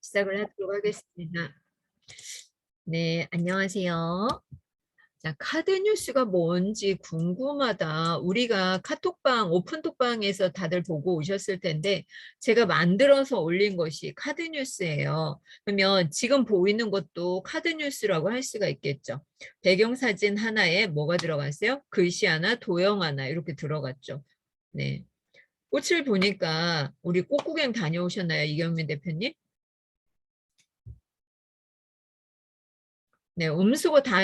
시작을 하도록 하겠습니다. 네, 안녕하세요. 자, 카드 뉴스가 뭔지 궁금하다. 우리가 카톡방, 오픈톡방에서 다들 보고 오셨을 텐데, 제가 만들어서 올린 것이 카드 뉴스예요. 그러면 지금 보이는 것도 카드 뉴스라고 할 수가 있겠죠. 배경사진 하나에 뭐가 들어갔어요? 글씨 하나, 도형 하나, 이렇게 들어갔죠. 네. 꽃을 보니까 우리 꽃구경 다녀오셨나요, 이경민 대표님? 네, 음수거 다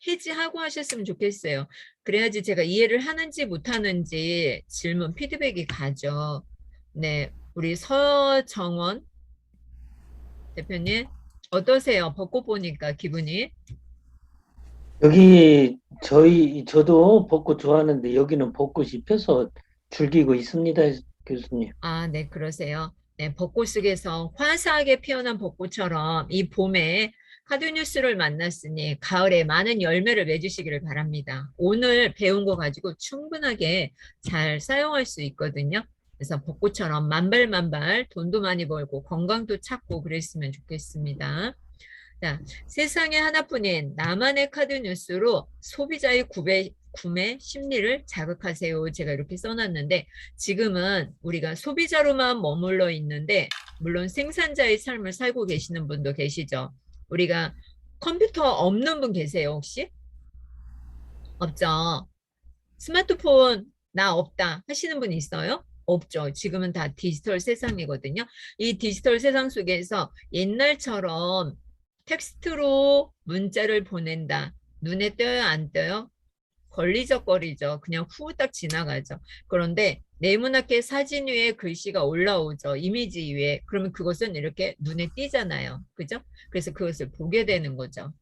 해지하고 하셨으면 좋겠어요. 그래야지 제가 이해를 하는지 못하는지 질문, 피드백이 가죠. 네, 우리 서정원 대표님, 어떠세요? 벚꽃 보니까 기분이? 여기 저도 벚꽃 좋아하는데 여기는 벚꽃이 펴서 즐기고 있습니다, 교수님. 아, 네, 그러세요. 네, 벚꽃 속에서 화사하게 피어난 벚꽃처럼 이 봄에 카드뉴스를 만났으니 가을에 많은 열매를 맺으시기를 바랍니다. 오늘 배운 거 가지고 충분하게 잘 사용할 수 있거든요. 그래서 벚꽃처럼 만발만발 돈도 많이 벌고 건강도 찾고 그랬으면 좋겠습니다. 자, 세상에 하나뿐인 나만의 카드 뉴스로 소비자의 구매 심리를 자극하세요. 제가 이렇게 써놨는데 지금은 우리가 소비자로만 머물러 있는데 물론 생산자의 삶을 살고 계시는 분도 계시죠. 우리가 컴퓨터 없는 분 계세요, 혹시? 없죠. 스마트폰 나 없다 하시는 분 있어요? 없죠. 지금은 다 디지털 세상이거든요. 이 디지털 세상 속에서 옛날처럼 텍스트로 문자를 보낸다. 눈에 띄어요, 안 띄어요? 걸리적거리죠. 그냥 후딱 지나가죠. 그런데 네모나게 사진 위에 글씨가 올라오죠. 이미지 위에. 그러면 그것은 이렇게 눈에 띄잖아요. 그죠? 그래서 그것을 보게 되는 거죠.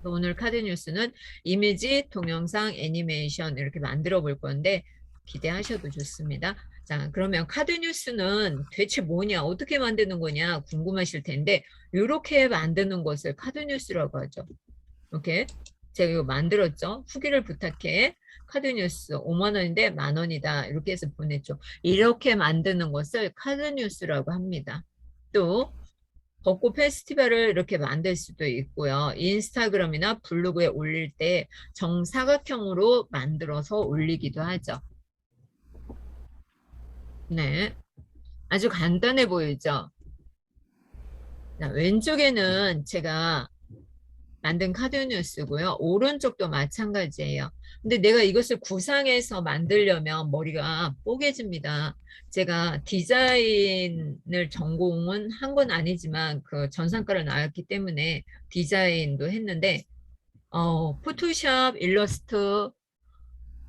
오늘 카드 뉴스는 이미지, 동영상, 애니메이션 이렇게 만들어 볼 건데 기대하셔도 좋습니다. 자, 그러면 카드 뉴스는 대체 뭐냐, 어떻게 만드는 거냐 궁금하실 텐데 이렇게 만드는 것을 카드 뉴스라고 하죠. 이렇게 제가 이거 만들었죠. 후기를 부탁해. 카드 뉴스 5만 원인데 만 원이다. 이렇게 해서 보냈죠. 이렇게 만드는 것을 카드 뉴스라고 합니다. 또 벚꽃 페스티벌을 이렇게 만들 수도 있고요. 인스타그램이나 블로그에 올릴 때 정사각형으로 만들어서 올리기도 하죠. 네. 아주 간단해 보이죠? 자, 왼쪽에는 제가 만든 카드 뉴스고요. 오른쪽도 마찬가지예요. 근데 내가 이것을 구상해서 만들려면 머리가 뽀개집니다. 제가 디자인을 전공은 한 건 아니지만 그 전산과를 나왔기 때문에 디자인도 했는데 포토샵, 일러스트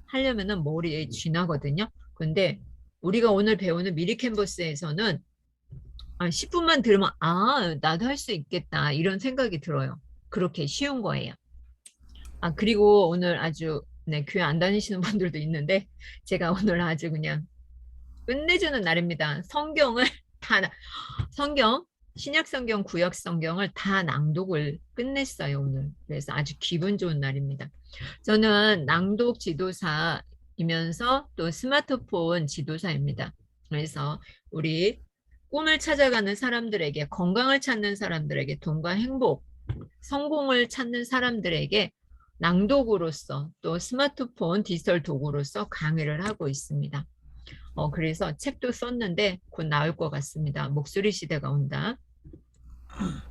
하려면은 머리에 쥐나거든요. 근데 우리가 오늘 배우는 미리 캔버스에서는 10분만 들으면 나도 할 수 있겠다 이런 생각이 들어요. 그렇게 쉬운 거예요. 그리고 오늘 아주 네, 교회 안 다니시는 분들도 있는데 제가 오늘 아주 그냥 끝내주는 날입니다. 성경을 다 성경 신약 성경, 구약 성경을 다 낭독을 끝냈어요, 오늘. 그래서 아주 기분 좋은 날입니다. 저는 낭독 지도사이면서 또 스마트폰 지도사입니다. 그래서 우리 꿈을 찾아가는 사람들에게, 건강을 찾는 사람들에게, 돈과 행복, 성공을 찾는 사람들에게 낭독으로서 또 스마트폰 디지털 도구로서 강의를 하고 있습니다. 그래서 책도 썼는데 곧 나올 것 같습니다. 목소리 시대가 온다.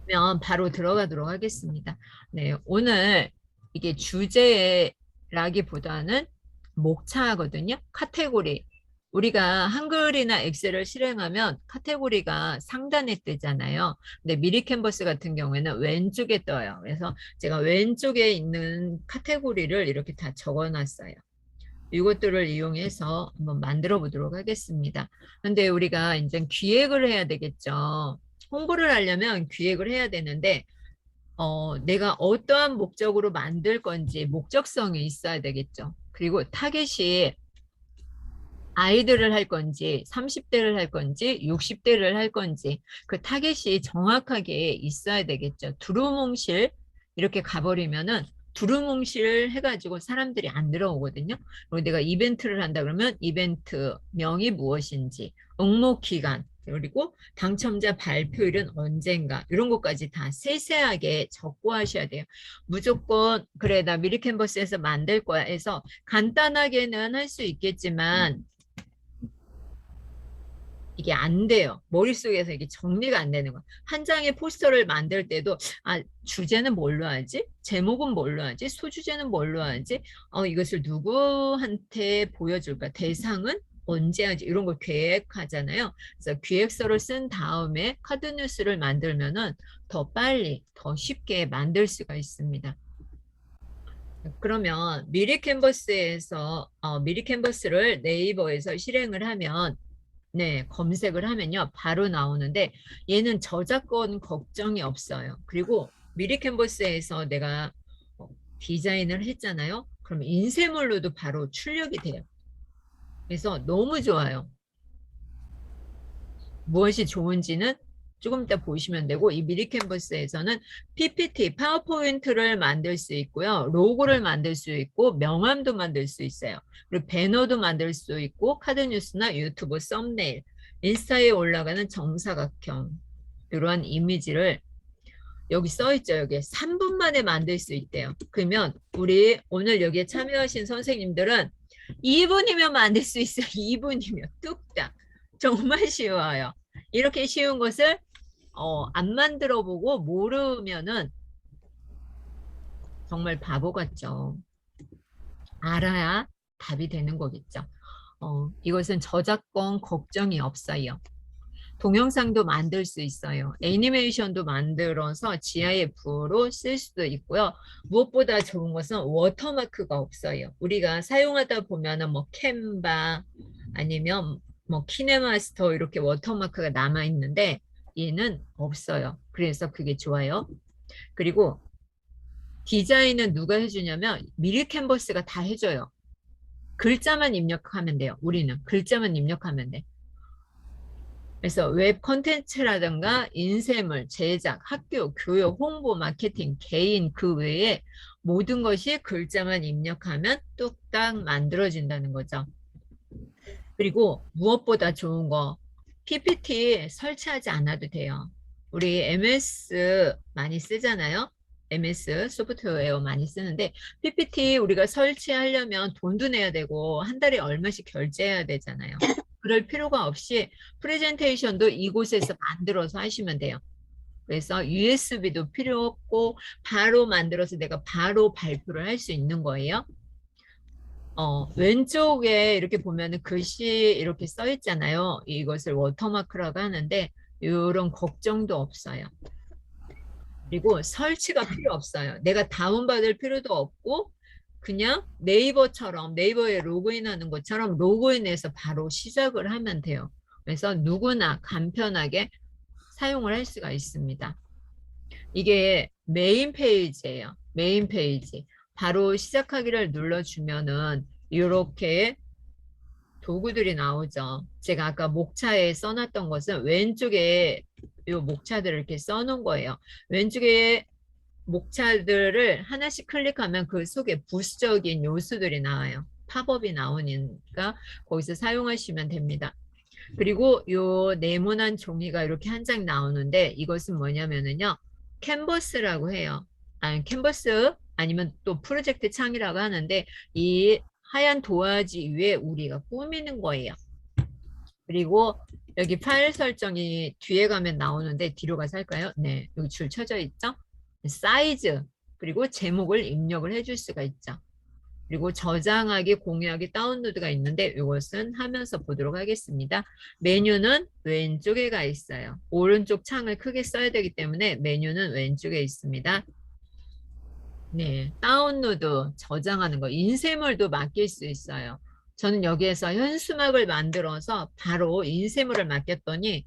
그러면 바로 들어가도록 하겠습니다. 네, 오늘 이게 주제라기보다는 목차거든요. 카테고리. 우리가 한글이나 엑셀을 실행하면 카테고리가 상단에 뜨잖아요. 근데 미리 캔버스 같은 경우에는 왼쪽에 떠요. 그래서 제가 왼쪽에 있는 카테고리를 이렇게 다 적어놨어요. 이것들을 이용해서 한번 만들어 보도록 하겠습니다. 근데 우리가 이제 기획을 해야 되겠죠. 홍보를 하려면 기획을 해야 되는데 내가 어떠한 목적으로 만들 건지 목적성이 있어야 되겠죠. 그리고 타겟이 아이들을 할 건지 30대를 할 건지 60대를 할 건지 그 타겟이 정확하게 있어야 되겠죠. 두루뭉실 이렇게 가버리면은 두루뭉실 해가지고 사람들이 안 들어오거든요. 그리고 내가 이벤트를 한다 그러면 이벤트 명이 무엇인지 응모 기간 그리고 당첨자 발표일은 언젠가 이런 것까지 다 세세하게 적고 하셔야 돼요. 무조건 그래 나 미리 캔버스에서 만들 거야 해서 간단하게는 할 수 있겠지만 이게 안 돼요. 머릿속에서 이게 정리가 안 되는 거야. 한 장의 포스터를 만들 때도 아 주제는 뭘로 하지? 제목은 뭘로 하지? 소주제는 뭘로 하지? 이것을 누구한테 보여줄까? 대상은 언제 하지? 이런 걸 계획하잖아요. 그래서 기획서를 쓴 다음에 카드 뉴스를 만들면은 더 빨리, 더 쉽게 만들 수가 있습니다. 그러면 미리 캔버스에서 미리 캔버스를 네이버에서 실행을 하면 네, 검색을 하면요. 바로 나오는데 얘는 저작권 걱정이 없어요. 그리고 미리 캔버스에서 내가 디자인을 했잖아요. 그럼 인쇄물로도 바로 출력이 돼요. 그래서 너무 좋아요. 무엇이 좋은지는 조금 이따 보시면 되고 이 미리 캔버스에서는 PPT, 파워포인트를 만들 수 있고요. 로고를 만들 수 있고 명함도 만들 수 있어요. 그리고 배너도 만들 수 있고 카드 뉴스나 유튜브 썸네일, 인스타에 올라가는 정사각형 이러한 이미지를 여기 써 있죠. 여기 3분 만에 만들 수 있대요. 그러면 우리 오늘 여기에 참여하신 선생님들은 2분이면 만들 수 있어요. 2분이면 뚝딱. 정말 쉬워요. 이렇게 쉬운 것을 안 만들어 보고 모르면은 정말 바보 같죠. 알아야 답이 되는 거겠죠. 이것은 저작권 걱정이 없어요. 동영상도 만들 수 있어요. 애니메이션도 만들어서 GIF로 쓸 수도 있고요. 무엇보다 좋은 것은 워터마크가 없어요. 우리가 사용하다 보면은 뭐 캔바 아니면 뭐 키네마스터 이렇게 워터마크가 남아 있는데 얘는 없어요. 그래서 그게 좋아요. 그리고 디자인은 누가 해주냐면 미리 캔버스가 다 해줘요. 글자만 입력하면 돼요. 우리는 글자만 입력하면 돼. 그래서 웹 콘텐츠라든가 인쇄물, 제작, 학교, 교육, 홍보, 마케팅, 개인 그 외에 모든 것이 글자만 입력하면 뚝딱 만들어진다는 거죠. 그리고 무엇보다 좋은 거 PPT 설치하지 않아도 돼요. 우리 MS 많이 쓰잖아요. MS 소프트웨어 많이 쓰는데 PPT 우리가 설치하려면 돈도 내야 되고 한 달에 얼마씩 결제해야 되잖아요. 그럴 필요가 없이 프레젠테이션도 이곳에서 만들어서 하시면 돼요. 그래서 USB도 필요 없고 바로 만들어서 내가 바로 발표를 할 수 있는 거예요. 왼쪽에 이렇게 보면은 글씨 이렇게 써 있잖아요. 이것을 워터마크라고 하는데 이런 걱정도 없어요. 그리고 설치가 필요 없어요. 내가 다운받을 필요도 없고 그냥 네이버처럼 네이버에 로그인하는 것처럼 로그인해서 바로 시작을 하면 돼요. 그래서 누구나 간편하게 사용을 할 수가 있습니다. 이게 메인 페이지예요. 메인 페이지. 바로 시작하기를 눌러주면은 이렇게 도구들이 나오죠. 제가 아까 목차에 써놨던 것은 왼쪽에 이 목차들을 이렇게 써놓은 거예요. 왼쪽에 목차들을 하나씩 클릭하면 그 속에 부수적인 요소들이 나와요. 팝업이 나오니까 거기서 사용하시면 됩니다. 그리고 요 네모난 종이가 이렇게 한 장 나오는데 이것은 뭐냐면은요. 캔버스라고 해요. 아니, 캔버스 아니면 또 프로젝트 창이라고 하는데 이 하얀 도화지 위에 우리가 꾸미는 거예요. 그리고 여기 파일 설정이 뒤에 가면 나오는데 뒤로 가서 할까요? 네, 여기 줄 쳐져 있죠? 사이즈 그리고 제목을 입력을 해줄 수가 있죠. 그리고 저장하기, 공유하기, 다운로드가 있는데 이것은 하면서 보도록 하겠습니다. 메뉴는 왼쪽에 가 있어요. 오른쪽 창을 크게 써야 되기 때문에 메뉴는 왼쪽에 있습니다. 네, 다운로드, 저장하는 거, 인쇄물도 맡길 수 있어요. 저는 여기에서 현수막을 만들어서 바로 인쇄물을 맡겼더니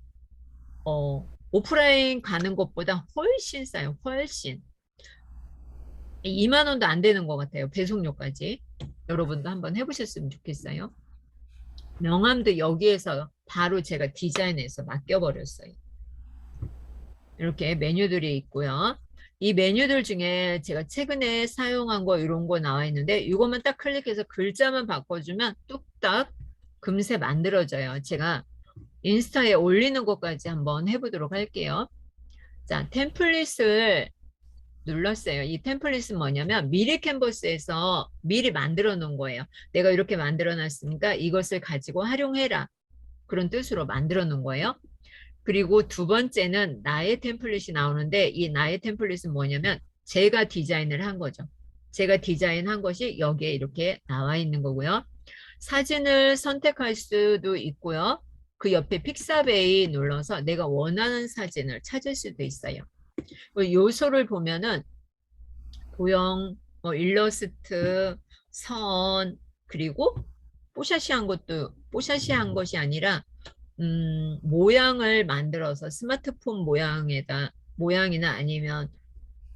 오프라인 가는 것보다 훨씬 싸요. 훨씬. 2만 원도 안 되는 것 같아요. 배송료까지. 여러분도 한번 해보셨으면 좋겠어요. 명함도 여기에서 바로 제가 디자인해서 맡겨버렸어요. 이렇게 메뉴들이 있고요. 이 메뉴들 중에 제가 최근에 사용한 거 이런 거 나와 있는데 이것만 딱 클릭해서 글자만 바꿔주면 뚝딱 금세 만들어져요. 제가 인스타에 올리는 것까지 한번 해보도록 할게요. 자, 템플릿을 눌렀어요. 이 템플릿은 뭐냐면 미리 캔버스에서 미리 만들어 놓은 거예요. 내가 이렇게 만들어 놨으니까 이것을 가지고 활용해라. 그런 뜻으로 만들어 놓은 거예요. 그리고 두 번째는 나의 템플릿이 나오는데 이 나의 템플릿은 뭐냐면 제가 디자인을 한 거죠. 제가 디자인한 것이 여기에 이렇게 나와 있는 거고요. 사진을 선택할 수도 있고요. 그 옆에 픽사베이 눌러서 내가 원하는 사진을 찾을 수도 있어요. 그 요소를 보면은 도형, 뭐 일러스트, 선, 그리고 뽀샤시한 것이 아니라 모양을 만들어서 스마트폰 모양이나 아니면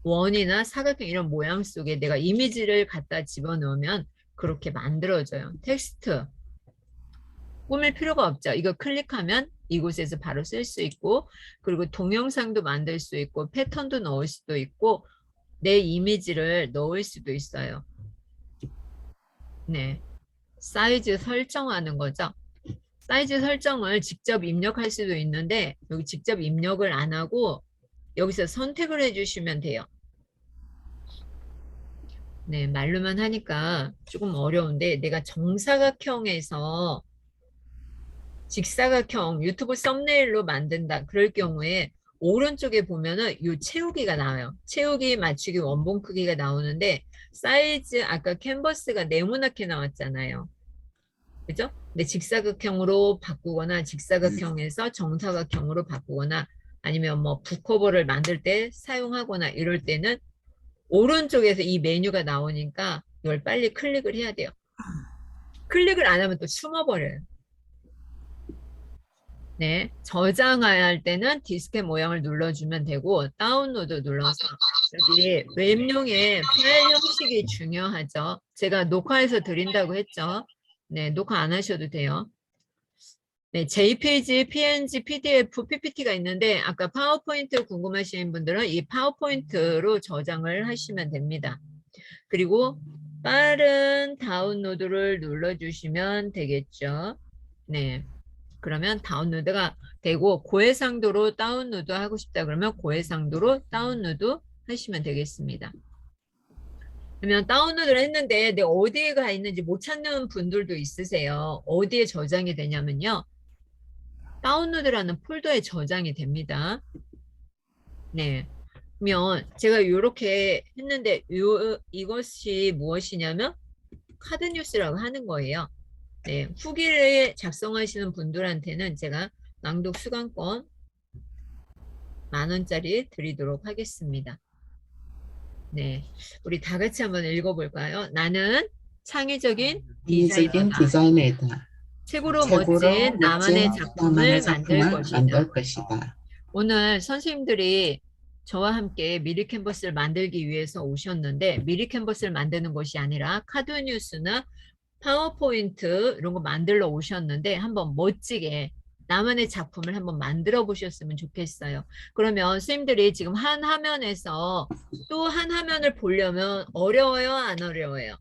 원이나 사각형 이런 모양 속에 내가 이미지를 갖다 집어넣으면 그렇게 만들어져요. 텍스트 꾸밀 필요가 없죠. 이거 클릭하면 이곳에서 바로 쓸 수 있고, 그리고 동영상도 만들 수 있고, 패턴도 넣을 수도 있고, 내 이미지를 넣을 수도 있어요. 네. 사이즈 설정하는 거죠. 사이즈 설정을 직접 입력할 수도 있는데 여기 직접 입력을 안 하고 여기서 선택을 해주시면 돼요. 네, 말로만 하니까 조금 어려운데 내가 정사각형에서 직사각형 유튜브 썸네일로 만든다. 그럴 경우에 오른쪽에 보면은 이 채우기가 나와요. 채우기 맞추기 원본 크기가 나오는데 사이즈 아까 캔버스가 네모나게 나왔잖아요. 그죠? 근데 직사각형으로 바꾸거나 직사각형에서 정사각형으로 바꾸거나 아니면 뭐 북커버를 만들 때 사용하거나 이럴 때는 오른쪽에서 이 메뉴가 나오니까 이걸 빨리 클릭을 해야 돼요. 클릭을 안 하면 또 숨어버려요. 네, 저장할 때는 디스켓 모양을 눌러주면 되고 다운로드 눌러서 여기 웹용의 파일 형식이 중요하죠. 제가 녹화해서 드린다고 했죠. 네, 녹화 안 하셔도 돼요. 네, JPG, PNG, PDF, PPT가 있는데 아까 파워포인트 궁금하신 분들은 이 파워포인트로 저장을 하시면 됩니다. 그리고 빠른 다운로드를 눌러주시면 되겠죠. 네. 그러면 다운로드가 되고 고해상도로 다운로드 하고 싶다 그러면 고해상도로 다운로드 하시면 되겠습니다. 그러면 다운로드를 했는데 내가 어디에 가 있는지 못 찾는 분들도 있으세요. 어디에 저장이 되냐면요. 다운로드라는 폴더에 저장이 됩니다. 네. 그러면 제가 이렇게 했는데 이것이 무엇이냐면 카드뉴스라고 하는 거예요. 네. 후기를 작성하시는 분들한테는 제가 낭독 수강권 10,000원짜리 드리도록 하겠습니다. 네. 우리 다 같이 한번 읽어볼까요? 나는 창의적인 인위적인 디자이너다. 디자이너이다. 최고로 최고로 멋진 나만의 멋진 작품을 나만의 만들 작품을 것이다. 만들 것이다. 오늘 선생님들이 저와 함께 미리 캔버스를 만들기 위해서 오셨는데 미리 캔버스를 만드는 것이 아니라 카드뉴스나 파워포인트 이런 거 만들러 오셨는데 한번 멋지게 나만의 작품을 한번 만들어 보셨으면 좋겠어요. 그러면 선생님들이 지금 한 화면에서 또 한 화면을 보려면 어려워요? 안 어려워요?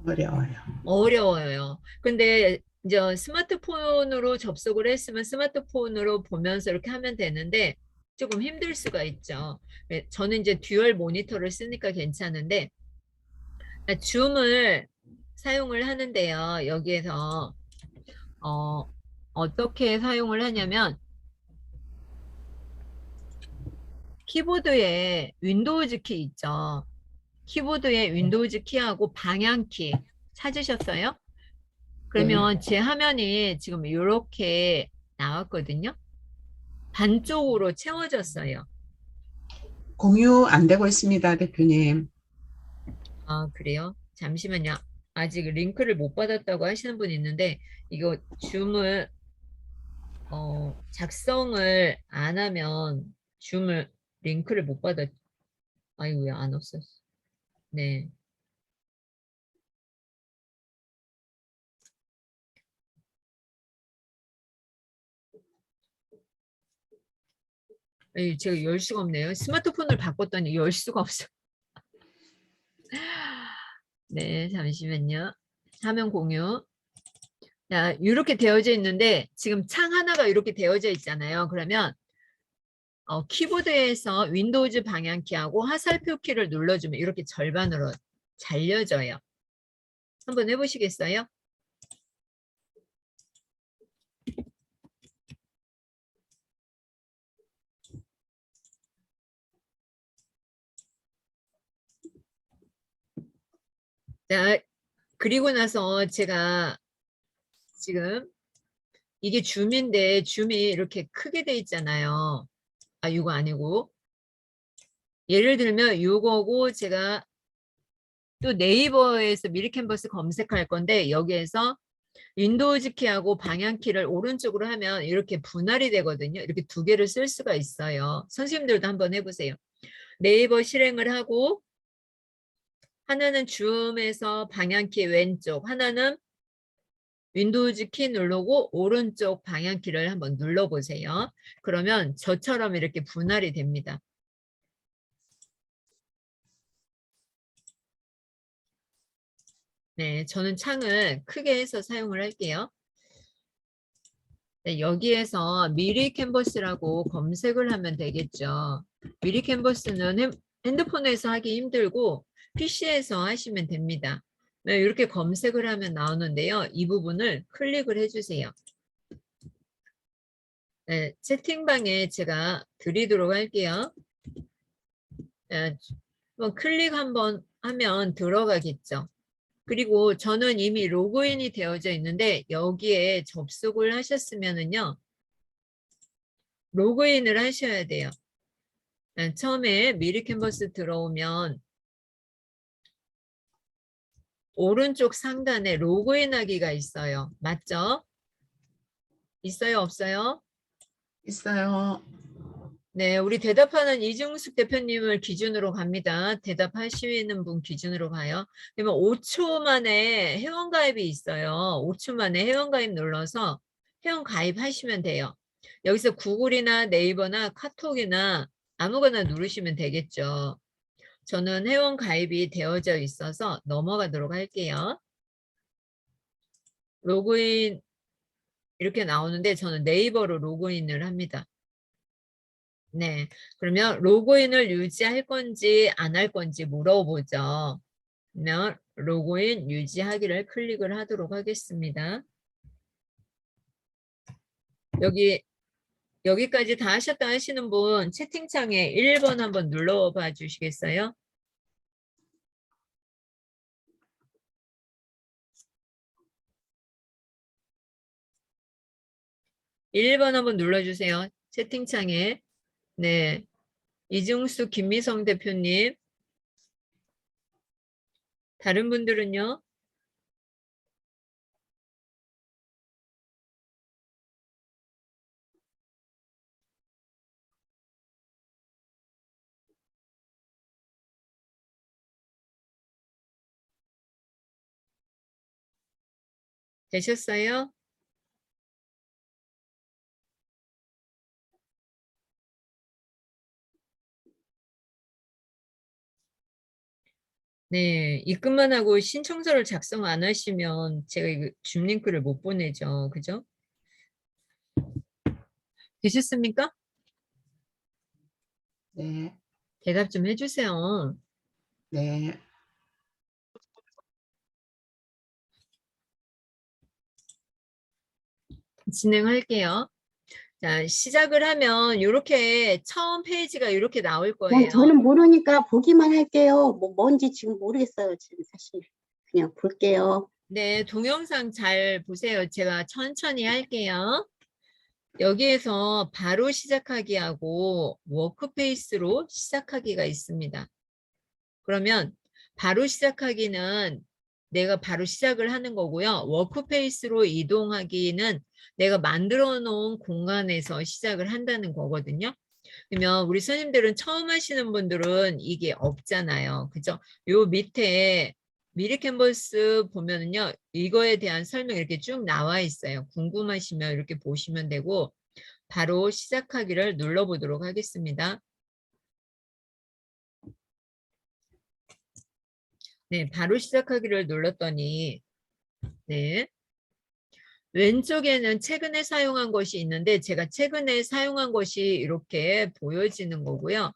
어려워요. 어려워요. 근데 이제 스마트폰으로 접속을 했으면 스마트폰으로 보면서 이렇게 하면 되는데 조금 힘들 수가 있죠. 저는 이제 듀얼 모니터를 쓰니까 괜찮은데 줌을 사용을 하는데요. 여기에서 어떻게 사용을 하냐면 키보드에 윈도우즈 키 있죠. 키보드에 윈도우즈 키하고 방향키 찾으셨어요? 그러면 제 화면이 지금 이렇게 나왔거든요. 반쪽으로 채워졌어요. 공유 안 되고 있습니다, 대표님. 아, 그래요? 잠시만요. 아직 링크를 못 받았다고 하시는 분이 있는데 이거 줌을 작성을 안 하면 줌을 링크를 못 받았. 아이고 왜 안 왔었어. 네. 에이, 제가 열 수가 없네요. 스마트폰을 바꿨더니 열 수가 없어. 네, 잠시만요. 화면 공유. 자, 이렇게 되어져 있는데 지금 창 하나가 이렇게 되어져 있잖아요. 그러면 키보드에서 윈도우즈 방향키하고 화살표 키를 눌러주면 이렇게 절반으로 잘려져요. 한번 해보시겠어요? 자, 그리고 나서 제가 지금 이게 줌인데 줌이 이렇게 크게 돼 있잖아요. 아, 이거 아니고. 예를 들면 이거고 제가 또 네이버에서 미리 캔버스 검색할 건데 여기에서 윈도우즈 키하고 방향 키를 오른쪽으로 하면 이렇게 분할이 되거든요. 이렇게 두 개를 쓸 수가 있어요. 선생님들도 한번 해보세요. 네이버 실행을 하고 하나는 줌에서 방향키 왼쪽, 하나는 윈도우즈 키 누르고 오른쪽 방향키를 한번 눌러보세요. 그러면 저처럼 이렇게 분할이 됩니다. 네, 저는 창을 크게 해서 사용을 할게요. 네, 여기에서 미리 캔버스라고 검색을 하면 되겠죠. 미리 캔버스는 핸드폰에서 하기 힘들고 PC에서 하시면 됩니다. 네, 이렇게 검색을 하면 나오는데요. 이 부분을 클릭을 해주세요. 네, 채팅방에 제가 드리도록 할게요. 네, 한번 클릭 한번 하면 들어가겠죠. 그리고 저는 이미 로그인이 되어져 있는데 여기에 접속을 하셨으면은요. 로그인을 하셔야 돼요. 처음에 미리 캔버스 들어오면 오른쪽 상단에 로그인 하기가 있어요. 맞죠? 있어요? 없어요? 있어요. 네, 우리 대답하는 이중숙 대표님을 기준으로 갑니다. 대답하시는 분 기준으로 가요. 그러면 5초 만에 회원가입이 있어요. 5초 만에 회원가입 눌러서 회원가입 하시면 돼요. 여기서 구글이나 네이버나 카톡이나 아무거나 누르시면 되겠죠. 저는 회원가입이 되어져 있어서 넘어가도록 할게요. 로그인 이렇게 나오는데 저는 네이버로 로그인을 합니다. 네, 그러면 로그인을 유지할 건지 안 할 건지 물어보죠. 그러면 로그인 유지하기를 클릭을 하도록 하겠습니다. 여기까지 다 하셨다 하시는 분 채팅창에 1번 한번 눌러봐 주시겠어요? (1번) 한번 눌러주세요. 채팅창에. 네, 이중수 김미성 대표님. 다른 분들은요? 되셨어요? 네, 입금만 하고 신청서를 작성 안 하시면 제가 이거 줌 링크를 못 보내죠. 그죠? 되셨습니까? 네. 대답 좀 해주세요. 네. 진행할게요. 자, 시작을 하면 이렇게 처음 페이지가 이렇게 나올 그냥 거예요. 저는 모르니까 보기만 할게요. 뭐 뭔지 지금 모르겠어요. 지금 사실 그냥 볼게요. 네, 동영상 잘 보세요. 제가 천천히 할게요. 여기에서 바로 시작하기하고 워크페이스로 시작하기가 있습니다. 그러면 바로 시작하기는 내가 바로 시작을 하는 거고요. 워크페이스로 이동하기는 내가 만들어 놓은 공간에서 시작을 한다는 거거든요. 그러면 우리 선생님들은 처음 하시는 분들은 이게 없잖아요. 그죠? 요 밑에 미리 캔버스 보면은요. 이거에 대한 설명 이렇게 쭉 나와 있어요. 궁금하시면 이렇게 보시면 되고 바로 시작하기를 눌러보도록 하겠습니다. 네, 바로 시작하기를 눌렀더니 네, 왼쪽에는 최근에 사용한 것이 있는데 제가 최근에 사용한 것이 이렇게 보여지는 거고요.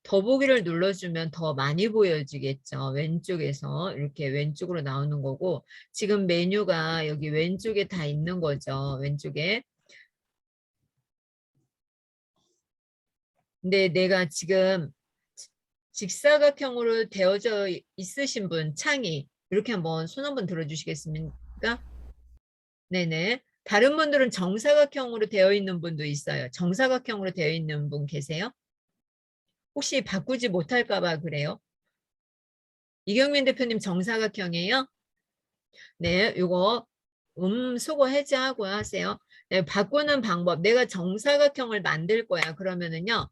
더보기를 눌러주면 더 많이 보여지겠죠. 왼쪽에서 이렇게 왼쪽으로 나오는 거고 지금 메뉴가 여기 왼쪽에 다 있는 거죠. 왼쪽에. 근데 내가 지금 직사각형으로 되어져 있으신 분, 창이 이렇게 한번 손 한번 들어주시겠습니까? 네네. 다른 분들은 정사각형으로 되어 있는 분도 있어요. 정사각형으로 되어 있는 분 계세요? 혹시 바꾸지 못할까 봐 그래요? 이경민 대표님 정사각형이에요? 네, 이거 수고 해제하고 하세요. 네, 바꾸는 방법. 내가 정사각형을 만들 거야. 그러면은요.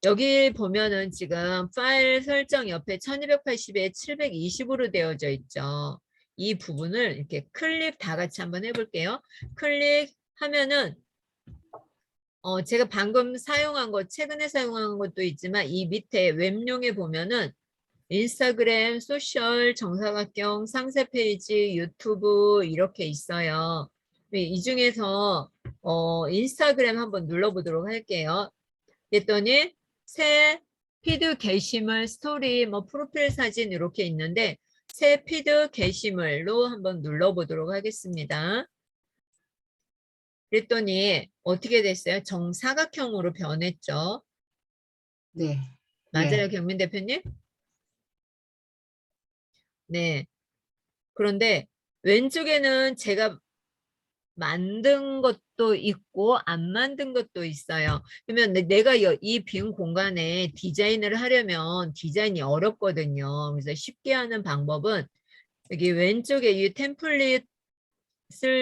여기 보면은 지금 파일 설정 옆에 1280에 720으로 되어져 있죠. 이 부분을 이렇게 클릭 다 같이 한번 해볼게요. 클릭하면은 제가 방금 사용한 것, 최근에 사용한 것도 있지만 이 밑에 웹용에 보면은 인스타그램, 소셜, 정사각형, 상세 페이지, 유튜브 이렇게 있어요. 이 중에서 인스타그램 한번 눌러보도록 할게요. 그랬더니 새 피드 게시물, 스토리, 뭐 프로필 사진 이렇게 있는데 새 피드 게시물로 한번 눌러보도록 하겠습니다. 그랬더니 어떻게 됐어요? 정사각형으로 변했죠. 네. 맞아요, 네. 경민 대표님? 네. 그런데 왼쪽에는 제가 만든 것도 있고 안 만든 것도 있어요. 그러면 내가 이 빈 공간에 디자인을 하려면 디자인이 어렵거든요. 그래서 쉽게 하는 방법은 여기 왼쪽에 이 템플릿을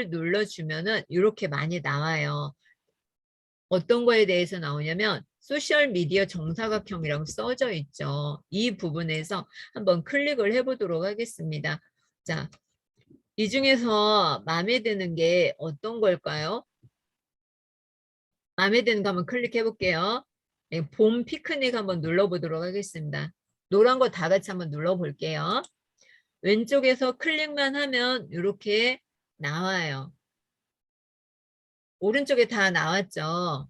눌러주면은 이렇게 많이 나와요. 어떤 거에 대해서 나오냐면 소셜미디어 정사각형이라고 써져 있죠. 이 부분에서 한번 클릭을 해보도록 하겠습니다. 자, 이 중에서 마음에 드는 게 어떤 걸까요? 마음에 드는 거 한번 클릭해 볼게요. 네, 봄 피크닉 한번 눌러보도록 하겠습니다. 노란 거 다 같이 한번 눌러볼게요. 왼쪽에서 클릭만 하면 이렇게 나와요. 오른쪽에 다 나왔죠?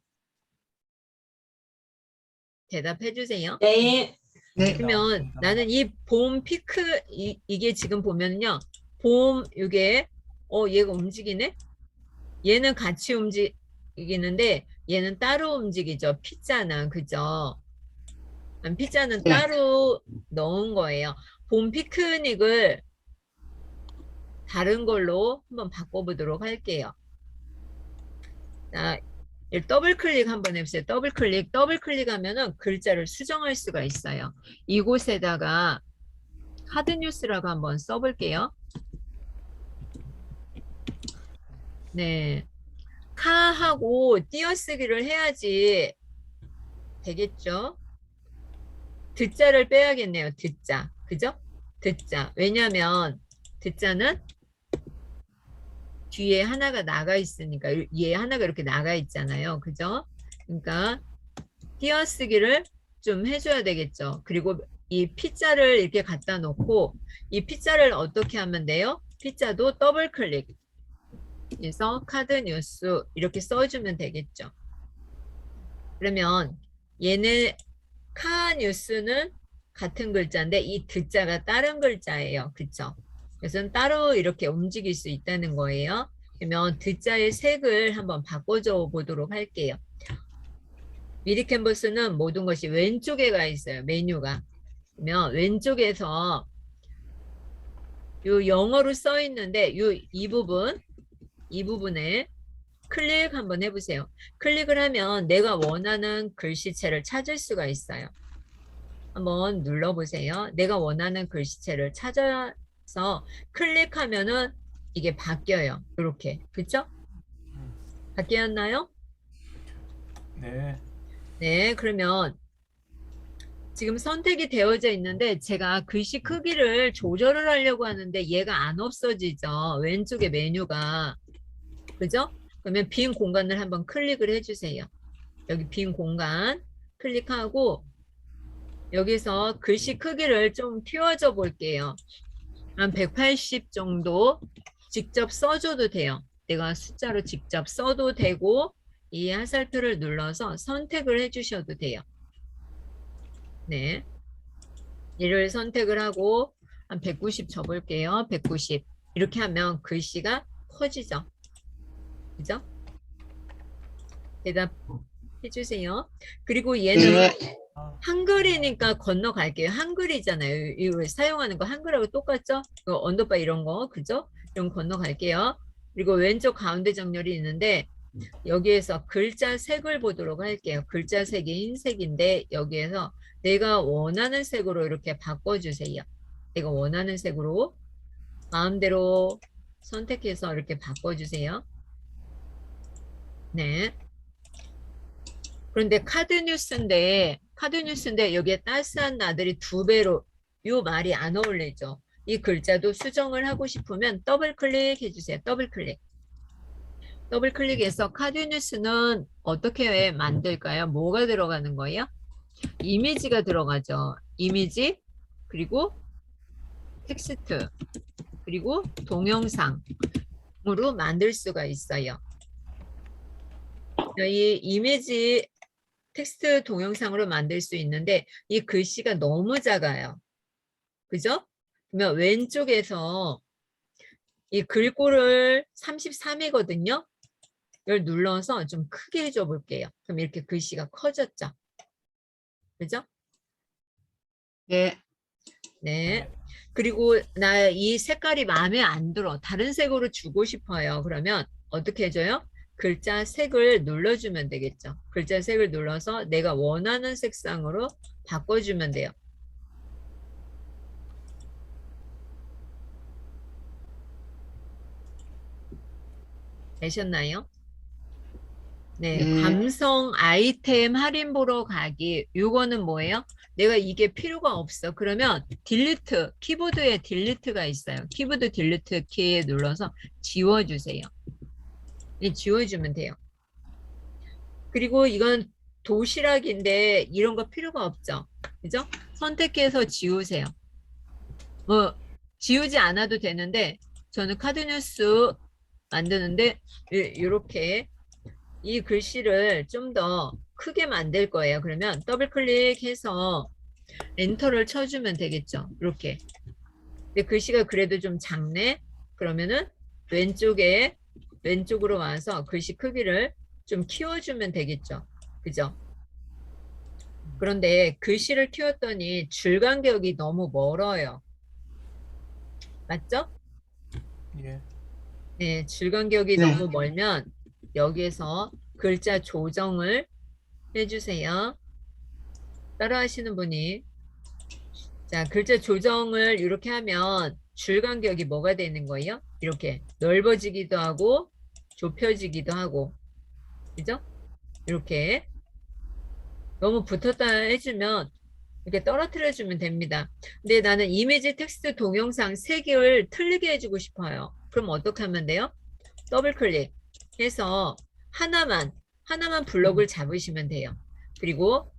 대답해 주세요. 네. 네. 그러면 나는 이 봄 피크 이게 지금 보면요. 봄 이게 얘가 움직이네? 얘는 같이 움직이는데 얘는 따로 움직이죠. 피자는 그죠? 피자는 네. 따로 넣은 거예요. 봄 피크닉을 다른 걸로 한번 바꿔보도록 할게요. 자, 더블 클릭 한번 해보세요. 더블 클릭하면은 글자를 수정할 수가 있어요. 이곳에다가 카드뉴스라고 한번 써볼게요. 네. 카하고 띄어쓰기를 해야지 되겠죠? 듣자를 빼야겠네요. 듣자. 그죠? 듣자. 왜냐면 듣자는 뒤에 하나가 나가 있으니까 얘 하나가 이렇게 나가 있잖아요. 그죠? 그러니까 띄어쓰기를 좀 해줘야 되겠죠. 그리고 이 피자를 이렇게 갖다 놓고 이 피자를 어떻게 하면 돼요? 피자도 더블 클릭 해서 카드 뉴스 이렇게 써주면 되겠죠. 그러면 얘는 카 뉴스는 같은 글자인데 이 듣자가 다른 글자예요. 그쵸? 그래서 따로 이렇게 움직일 수 있다는 거예요. 그러면 듣자의 색을 한번 바꿔줘 보도록 할게요. 미리 캔버스는 모든 것이 왼쪽에 가 있어요. 메뉴가. 그러면 왼쪽에서 요 영어로 써 있는데 이 부분에 클릭 한번 해보세요. 클릭을 하면 내가 원하는 글씨체를 찾을 수가 있어요. 한번 눌러보세요. 내가 원하는 글씨체를 찾아서 클릭하면은 이게 바뀌어요. 이렇게. 그쵸? 바뀌었나요? 네. 네, 그러면 지금 선택이 되어져 있는데 제가 글씨 크기를 조절을 하려고 하는데 얘가 안 없어지죠. 왼쪽에 메뉴가. 그죠? 그러면 빈 공간을 한번 클릭을 해주세요. 여기 빈 공간 클릭하고 여기서 글씨 크기를 좀 키워줘 볼게요. 한 180 정도 직접 써줘도 돼요. 내가 숫자로 직접 써도 되고 이 화살표를 눌러서 선택을 해주셔도 돼요. 네. 얘를 선택을 하고 한 190 접을게요. 190. 이렇게 하면 글씨가 커지죠. 그죠? 대답해 주세요. 그리고 얘는 네. 한글이니까 건너갈게요. 한글이잖아요. 이거 사용하는 거 한글하고 똑같죠? 이거 언더바 이런 거, 그죠? 이런 거 건너갈게요. 그리고 왼쪽 가운데 정렬이 있는데 여기에서 글자 색을 보도록 할게요. 글자 색이 흰색인데 여기에서 내가 원하는 색으로 이렇게 바꿔주세요. 내가 원하는 색으로 마음대로 선택해서 이렇게 바꿔주세요. 네. 그런데 카드뉴스인데 여기에 따스한 나들이 2배로 요 말이 안 어울리죠. 이 글자도 수정을 하고 싶으면 더블 클릭 해주세요. 더블 클릭. 더블 클릭해서 카드뉴스는 어떻게 만들까요? 뭐가 들어가는 거예요? 이미지가 들어가죠. 이미지, 그리고 텍스트, 그리고 동영상으로 만들 수가 있어요. 이 이미지, 텍스트, 동영상으로 만들 수 있는데 이 글씨가 너무 작아요. 그죠? 그러면 왼쪽에서 이 글꼴을 33이거든요. 이걸 눌러서 좀 크게 해줘 볼게요. 그럼 이렇게 글씨가 커졌죠. 그죠? 네. 네. 그리고 나 이 색깔이 마음에 안 들어. 다른 색으로 주고 싶어요. 그러면 어떻게 해줘요? 글자 색을 눌러주면 되겠죠. 글자 색을 눌러서 내가 원하는 색상으로 바꿔주면 돼요. 되셨나요? 네, 네. 감성 아이템 할인 보러 가기. 요거는 뭐예요? 내가 이게 필요가 없어. 그러면 딜리트, 키보드에 딜리트가 있어요. 키보드 딜리트 키에 눌러서 지워주세요. 지워주면 돼요. 그리고 이건 도시락인데 이런 거 필요가 없죠. 그죠? 선택해서 지우세요. 뭐 지우지 않아도 되는데 저는 카드뉴스 만드는데 이렇게 이 글씨를 좀 더 크게 만들 거예요. 그러면 더블 클릭해서 엔터를 쳐주면 되겠죠. 이렇게. 근데 글씨가 그래도 좀 작네. 그러면은 왼쪽으로 와서 글씨 크기를 좀 키워주면 되겠죠. 그죠? 그런데 글씨를 키웠더니 줄 간격이 너무 멀어요. 맞죠? 예. 네, 줄 간격이 네. 너무 멀면 여기에서 글자 조정을 해주세요. 따라 하시는 분이. 자, 글자 조정을 이렇게 하면 줄 간격이 뭐가 되는 거예요? 이렇게 넓어지기도 하고 좁혀지기도 하고. 그죠? 이렇게 너무 붙었다 해주면 이렇게 떨어뜨려 주면 됩니다. 근데 나는 이미지, 텍스트, 동영상 3개를 틀리게 해주고 싶어요. 그럼 어떻게 하면 돼요? 더블 클릭해서 하나만 블럭을 잡으시면 돼요. 그리고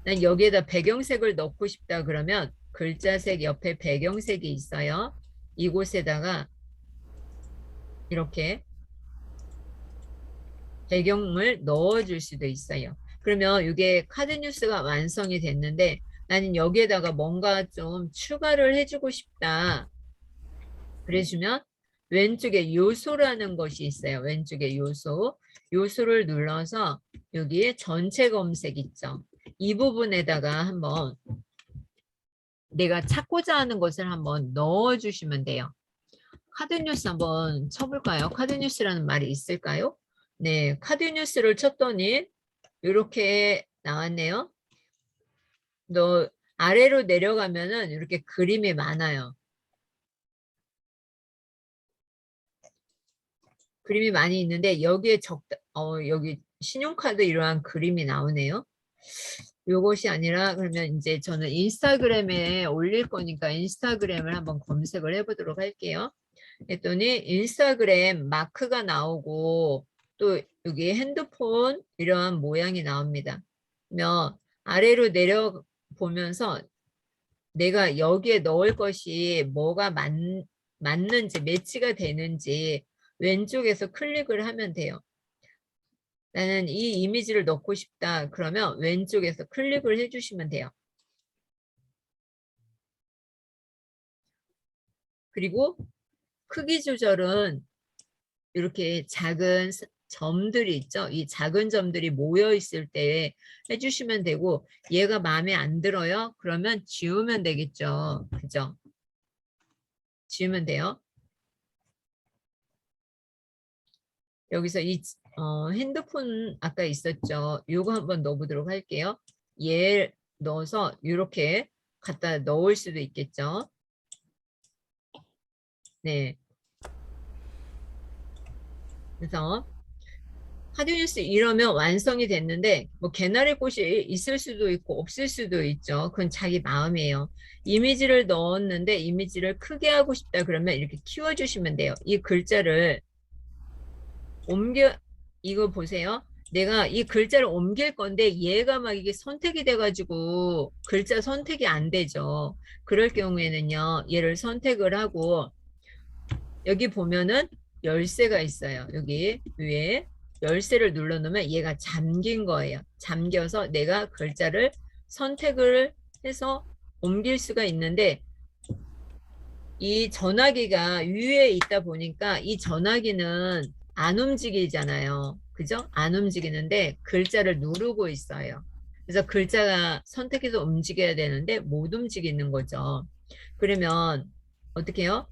난 여기에다 배경색을 넣고 싶다 그러면 글자색 옆에 배경색이 있어요. 이곳에다가 이렇게 배경을 넣어줄 수도 있어요. 그러면 이게 카드뉴스가 완성이 됐는데 나는 여기에다가 뭔가 좀 추가를 해주고 싶다. 그래주면 왼쪽에 요소라는 것이 있어요. 왼쪽에 요소. 요소를 눌러서 여기에 전체 검색 있죠. 이 부분에다가 한번 내가 찾고자 하는 것을 한번 넣어주시면 돼요. 카드뉴스 한번 쳐볼까요? 카드뉴스라는 말이 있을까요? 네, 카드뉴스를 쳤더니 이렇게 나왔네요. 너 아래로 내려가면은 이렇게 그림이 많아요. 그림이 많이 있는데 여기에 여기 신용카드 이러한 그림이 나오네요. 요것이 아니라 그러면 이제 저는 인스타그램에 올릴 거니까 인스타그램을 한번 검색을 해보도록 할게요. 했더니 인스타그램 마크가 나오고 또 여기 핸드폰 이러한 모양이 나옵니다. 그러면 아래로 내려보면서 내가 여기에 넣을 것이 뭐가 맞는지 매치가 되는지 왼쪽에서 클릭을 하면 돼요. 나는 이 이미지를 넣고 싶다. 그러면 왼쪽에서 클릭을 해주시면 돼요. 그리고 크기 조절은 이렇게 작은 점들이 있죠. 이 작은 점들이 모여 있을 때 해주시면 되고, 얘가 마음에 안 들어요? 그러면 지우면 되겠죠. 그죠? 지우면 돼요. 여기서 이 핸드폰 아까 있었죠. 요거 한번 넣어보도록 할게요. 얘 넣어서 이렇게 갖다 넣을 수도 있겠죠. 네. 그래서 하드뉴스 이러면 완성이 됐는데 뭐 개나리꽃이 있을 수도 있고 없을 수도 있죠. 그건 자기 마음이에요. 이미지를 넣었는데 이미지를 크게 하고 싶다 그러면 이렇게 키워주시면 돼요. 이 글자를 이거 보세요. 내가 이 글자를 옮길 건데 얘가 막 이게 선택이 돼가지고 글자 선택이 안 되죠. 그럴 경우에는요. 얘를 선택을 하고 여기 보면은 열쇠가 있어요. 여기 위에 열쇠를 눌러놓으면 얘가 잠긴 거예요. 잠겨서 내가 글자를 선택을 해서 옮길 수가 있는데 이 전화기가 위에 있다 보니까 이 전화기는 안 움직이잖아요. 그죠? 안 움직이는데 글자를 누르고 있어요. 그래서 글자가 선택해서 움직여야 되는데 못 움직이는 거죠. 그러면 어떻게 해요?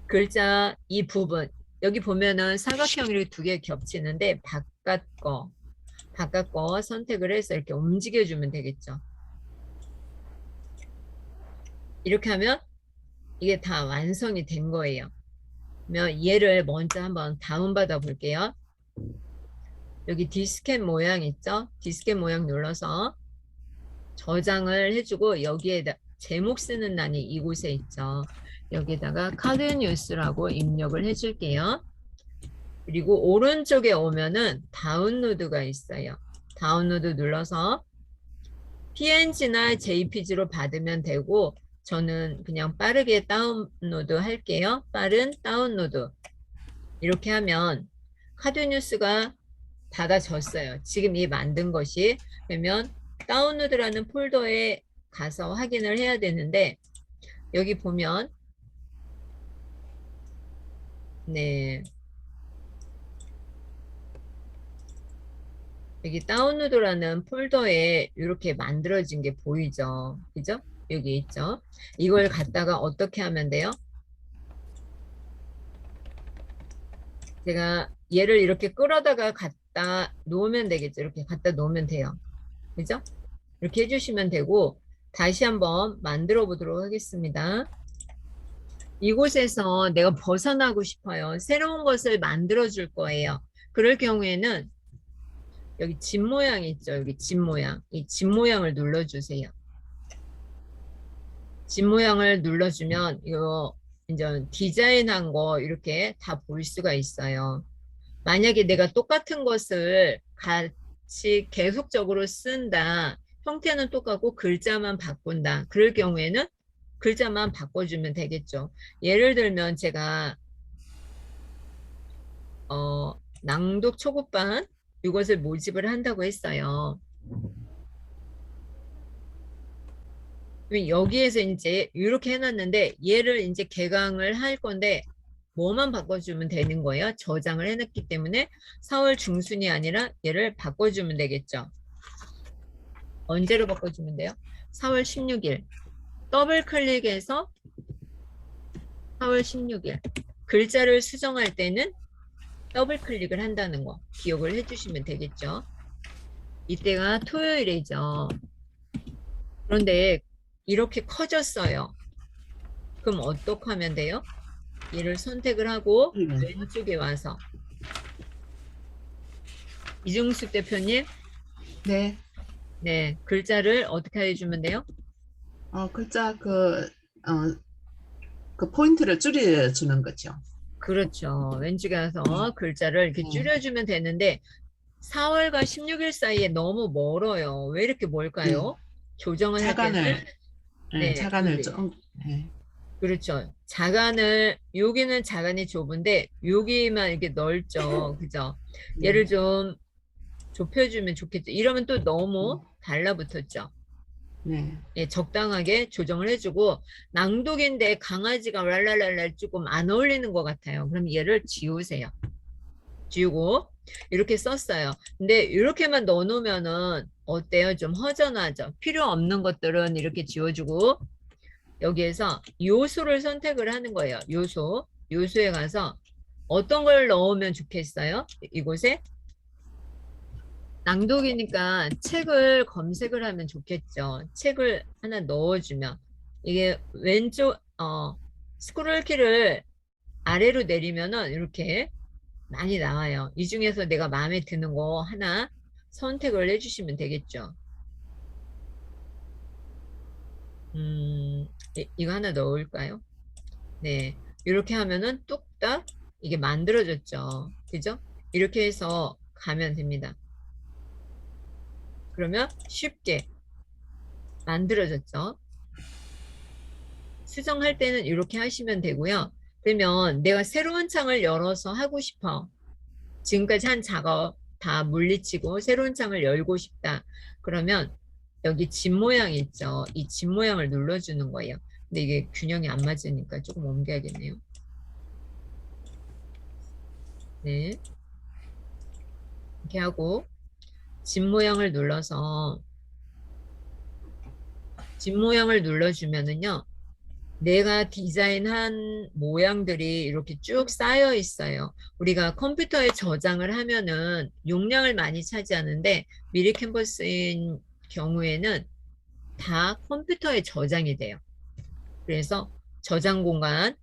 글자 이 부분 여기 보면은 사각형 이렇게 두 개 겹치는데 바깥 거 선택을 해서 이렇게 움직여주면 되겠죠. 이렇게 하면 이게 다 완성이 된 거예요. 그러면 얘를 먼저 한번 다운받아 볼게요. 여기 디스켓 모양 있죠? 디스켓 모양 눌러서 저장을 해주고 여기에다 제목 쓰는欄이 이곳에 있죠. 여기다가 카드뉴스라고 입력을 해줄게요. 그리고 오른쪽에 오면은 다운로드가 있어요. 다운로드 눌러서 PNG나 JPG로 받으면 되고 저는 그냥 빠르게 다운로드 할게요. 빠른 다운로드. 이렇게 하면 카드뉴스가 닫아졌어요. 지금 이 만든 것이. 그러면 다운로드라는 폴더에 가서 확인을 해야 되는데 여기 보면 네 여기 다운로드라는 폴더에 이렇게 만들어진 게 보이죠? 그죠? 여기 있죠? 이걸 갖다가 어떻게 하면 돼요? 제가 얘를 이렇게 끌어다가 갖다 놓으면 되겠죠? 이렇게 갖다 놓으면 돼요. 그죠? 이렇게 해주시면 되고 다시 한번 만들어 보도록 하겠습니다. 이곳에서 내가 벗어나고 싶어요. 새로운 것을 만들어 줄 거예요. 그럴 경우에는 여기 집 모양 있죠? 여기 집 모양. 이 집 모양을 눌러주세요. 집 모양을 눌러주면 이거 이제 디자인한 거 이렇게 다 볼 수가 있어요. 만약에 내가 똑같은 것을 같이 계속적으로 쓴다. 형태는 똑같고 글자만 바꾼다. 그럴 경우에는 글자만 바꿔주면 되겠죠. 예를 들면 제가 낭독 초급반 이것을 모집을 한다고 했어요. 여기에서 이제 이렇게 해놨는데 얘를 이제 개강을 할 건데 뭐만 바꿔주면 되는 거예요. 저장을 해놨기 때문에 4월 중순이 아니라 얘를 바꿔주면 되겠죠. 언제로 바꿔주면 돼요? 4월 16일. 더블 클릭해서 4월 16일. 글자를 수정할 때는 더블 클릭을 한다는 거 기억을 해주시면 되겠죠. 이때가 토요일이죠. 그런데 이렇게 커졌어요. 그럼 어떻게 하면 돼요? 얘를 선택을 하고 왼쪽에 와서 이중숙 대표님, 네. 네, 글자를 어떻게 해주면 돼요? 글자 그 포인트를 줄여주는 거죠. 그렇죠. 왼쪽에 와서 글자를 이렇게 줄여주면 되는데 4월과 16일 사이에 너무 멀어요. 왜 이렇게 멀까요? 조정을 할 때는 차간을, 네, 차간을 좀, 네. 그렇죠. 여기는 자간이 좁은데 여기만 이렇게 넓죠. 그죠? 얘를 좀 좁혀주면 좋겠죠. 이러면 또 너무 달라붙었죠. 네. 예, 적당하게 조정을 해주고 낭독인데 강아지가 랄랄랄랄 조금 안 어울리는 것 같아요. 그럼 얘를 지우세요. 지우고 이렇게 썼어요. 근데 이렇게만 넣어놓으면은 어때요? 좀 허전하죠. 필요 없는 것들은 이렇게 지워주고 여기에서 요소를 선택을 하는 거예요. 요소에 가서 어떤 걸 넣으면 좋겠어요? 이곳에 낭독이니까 책을 검색을 하면 좋겠죠. 책을 하나 넣어주면 이게 왼쪽 스크롤 키를 아래로 내리면은 이렇게 많이 나와요. 이 중에서 내가 마음에 드는 거 하나 선택을 해주시면 되겠죠. 이거 하나 넣을까요? 네, 이렇게 하면은 뚝딱 이게 만들어졌죠. 그죠? 이렇게 해서 가면 됩니다. 그러면 쉽게 만들어졌죠. 수정할 때는 이렇게 하시면 되고요. 그러면 내가 새로운 창을 열어서 하고 싶어. 지금까지 한 작업 다 물리치고 새로운 창을 열고 싶다. 그러면 여기 집 모양 있죠. 이 집 모양을 눌러주는 거예요. 근데 이게 균형이 안 맞으니까 조금 옮겨야겠네요. 네. 이렇게 하고 집 모양을 눌러서 집 모양을 눌러주면은요. 내가 디자인한 모양들이 이렇게 쭉 쌓여 있어요. 우리가 컴퓨터에 저장을 하면은 용량을 많이 차지하는데 미리 캔버스인 경우에는 다 컴퓨터에 저장이 돼요. 그래서 저장 공간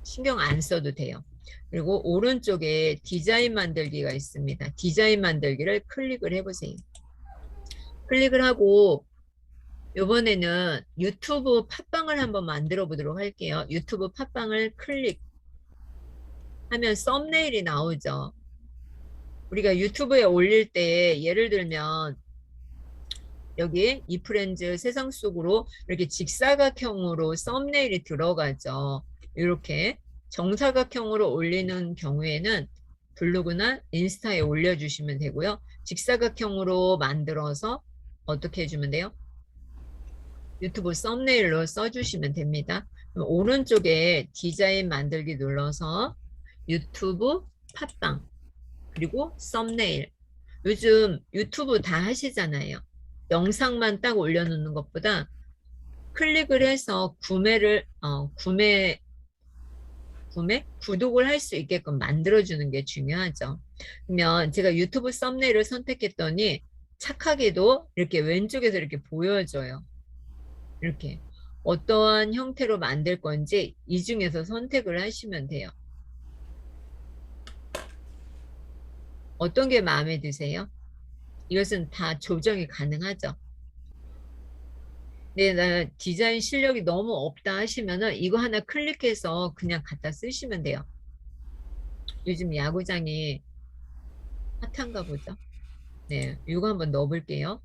신경 안 써도 돼요. 그리고 오른쪽에 디자인 만들기가 있습니다. 디자인 만들기를 클릭을 해보세요. 클릭을 하고 이번에는 유튜브 팟빵을 한번 만들어 보도록 할게요. 유튜브 팟빵을 클릭하면 썸네일이 나오죠. 우리가 유튜브에 올릴 때 예를 들면 여기 이프렌즈 세상 속으로 이렇게 직사각형으로 썸네일이 들어가죠. 이렇게 정사각형으로 올리는 경우에는 블로그나 인스타에 올려주시면 되고요. 직사각형으로 만들어서 어떻게 해주면 돼요? 유튜브 썸네일로 써주시면 됩니다. 그럼 오른쪽에 디자인 만들기 눌러서 유튜브 팟빵 그리고 썸네일. 요즘 유튜브 다 하시잖아요. 영상만 딱 올려놓는 것보다 클릭을 해서 구독을 할 수 있게끔 만들어주는 게 중요하죠. 그러면 제가 유튜브 썸네일을 선택했더니 착하게도 이렇게 왼쪽에서 이렇게 보여줘요. 이렇게 어떠한 형태로 만들 건지 이 중에서 선택을 하시면 돼요. 어떤 게 마음에 드세요? 이것은 다 조정이 가능하죠. 네, 나 디자인 실력이 너무 없다 하시면은 이거 하나 클릭해서 그냥 갖다 쓰시면 돼요. 요즘 야구장이 핫한가 보죠. 네, 이거 한번 넣어볼게요.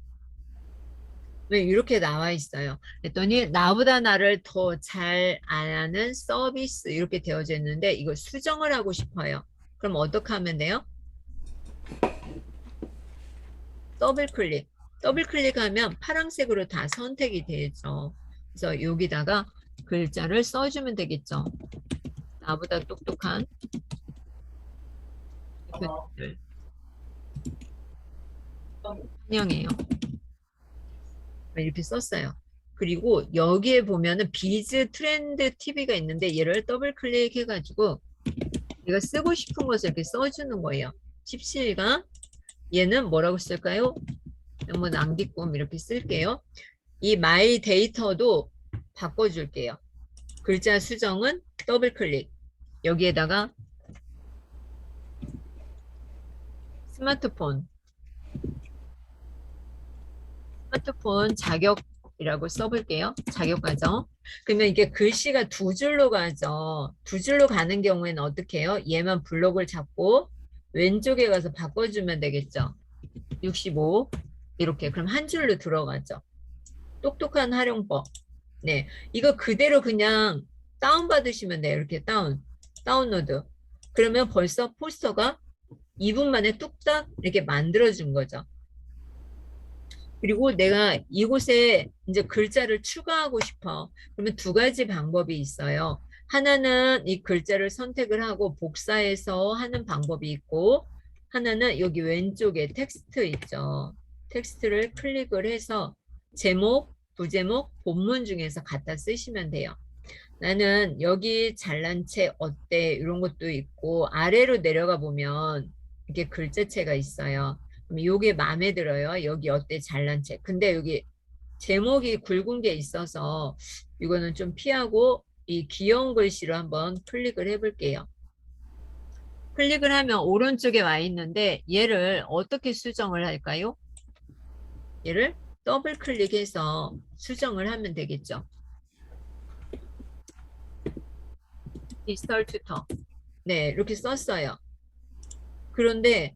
왜 이렇게 나와 있어요? 그랬더니 나보다 나를 더 잘 아는 서비스 이렇게 되어져 있는데 이거 수정을 하고 싶어요. 그럼 어떻게 하면 돼요? 더블 클릭하면 파란색으로 다 선택이 되죠. 그래서 여기다가 글자를 써주면 되겠죠. 나보다 똑똑한 대표님들 환영해요. 이렇게 썼어요. 그리고 여기에 보면은 비즈 트렌드 TV가 있는데 얘를 더블 클릭해가지고 내가 쓰고 싶은 것을 이렇게 써주는 거예요. 17강 얘는 뭐라고 쓸까요? 뭐 낭비꿈 이렇게 쓸게요. 이 마이 데이터도 바꿔줄게요. 글자 수정은 더블 클릭. 여기에다가 스마트폰 자격이라고 써볼게요. 자격 과정. 그러면 이게 글씨가 두 줄로 가죠. 두 줄로 가는 경우에는 어떻게 해요? 얘만 블록을 잡고 왼쪽에 가서 바꿔주면 되겠죠. 65 이렇게 그럼 한 줄로 들어가죠. 똑똑한 활용법. 네, 이거 그대로 그냥 다운 받으시면 돼요. 이렇게 다운로드. 그러면 벌써 포스터가 2분 만에 뚝딱 이렇게 만들어준 거죠. 그리고 내가 이곳에 이제 글자를 추가하고 싶어. 그러면 두 가지 방법이 있어요. 하나는 이 글자를 선택을 하고 복사해서 하는 방법이 있고, 하나는 여기 왼쪽에 텍스트 있죠. 텍스트를 클릭을 해서 제목, 부제목, 본문 중에서 갖다 쓰시면 돼요. 나는 여기 잘난 체 어때? 이런 것도 있고, 아래로 내려가 보면 이렇게 글자체가 있어요. 그럼 요게 마음에 들어요. 여기 어때? 잘난 체. 근데 여기 제목이 굵은 게 있어서 이거는 좀 피하고 이 귀여운 글씨로 한번 클릭을 해볼게요. 클릭을 하면 오른쪽에 와 있는데 얘를 어떻게 수정을 할까요? 얘를 더블 클릭해서 수정을 하면 되겠죠. 디지털 튜터. 네, 이렇게 썼어요. 그런데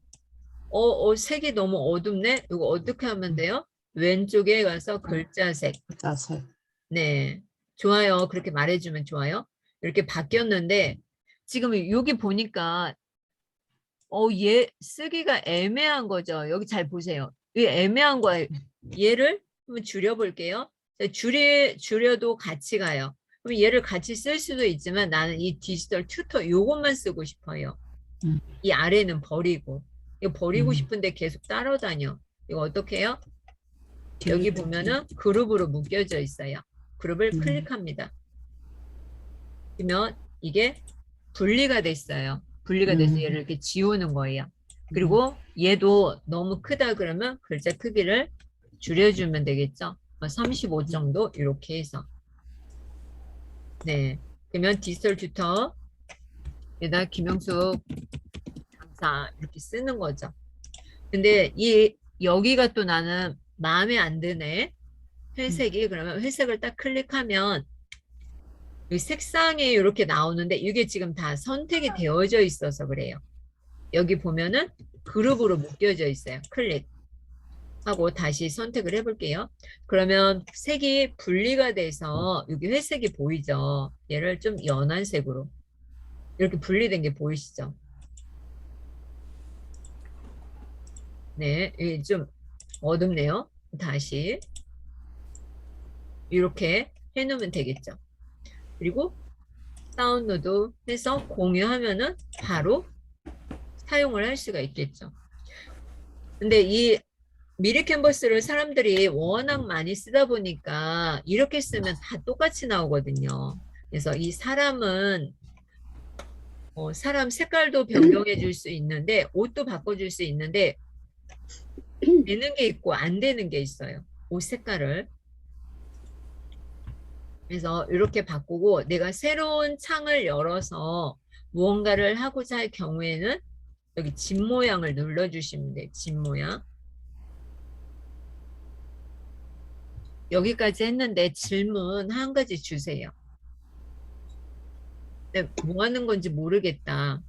색이 너무 어둡네? 이거 어떻게 하면 돼요? 왼쪽에 가서 글자색. 자세. 네, 좋아요. 그렇게 말해주면 좋아요. 이렇게 바뀌었는데 지금 여기 보니까 얘 쓰기가 애매한 거죠. 여기 잘 보세요. 이 애매한 거예요. 얘를 한번 줄여볼게요. 줄여도 같이 가요. 그럼 얘를 같이 쓸 수도 있지만 나는 이 디지털 튜터 요것만 쓰고 싶어요. 이 아래는 버리고. 이거 버리고 싶은데 계속 따라다녀. 이거 어떻게 해요? 여기 보면은 그룹으로 묶여져 있어요. 그룹을 클릭합니다. 그러면 이게 분리가 됐어요. 분리가 돼서 얘를 이렇게 지우는 거예요. 그리고 얘도 너무 크다 그러면 글자 크기를 줄여주면 되겠죠. 35 정도 이렇게 해서. 네. 그러면 디지털 튜터 에다 김영숙 강사 이렇게 쓰는 거죠. 근데 여기가 또 나는 마음에 안 드네. 회색이. 그러면 회색을 딱 클릭하면 이 색상이 이렇게 나오는데 이게 지금 다 선택이 되어져 있어서 그래요. 여기 보면은 그룹으로 묶여져 있어요. 클릭하고 다시 선택을 해볼게요. 그러면 색이 분리가 돼서 여기 회색이 보이죠. 얘를 좀 연한 색으로 이렇게 분리된 게 보이시죠? 네, 이게 좀 어둡네요. 다시 이렇게 해놓으면 되겠죠. 그리고 다운로드 해서 공유하면은 바로 사용을 할 수가 있겠죠. 근데 이 미리 캔버스를 사람들이 워낙 많이 쓰다 보니까 이렇게 쓰면 다 똑같이 나오거든요. 그래서 이 사람은 사람 색깔도 변경해 줄 수 있는데 옷도 바꿔줄 수 있는데 되는 게 있고 안 되는 게 있어요. 옷 색깔을. 그래서 이렇게 바꾸고 내가 새로운 창을 열어서 무언가를 하고자 할 경우에는 여기 집 모양을 눌러주시면 돼요. 집 모양. 여기까지 했는데 질문 한 가지 주세요. 네, 뭐 하는 건지 모르겠다.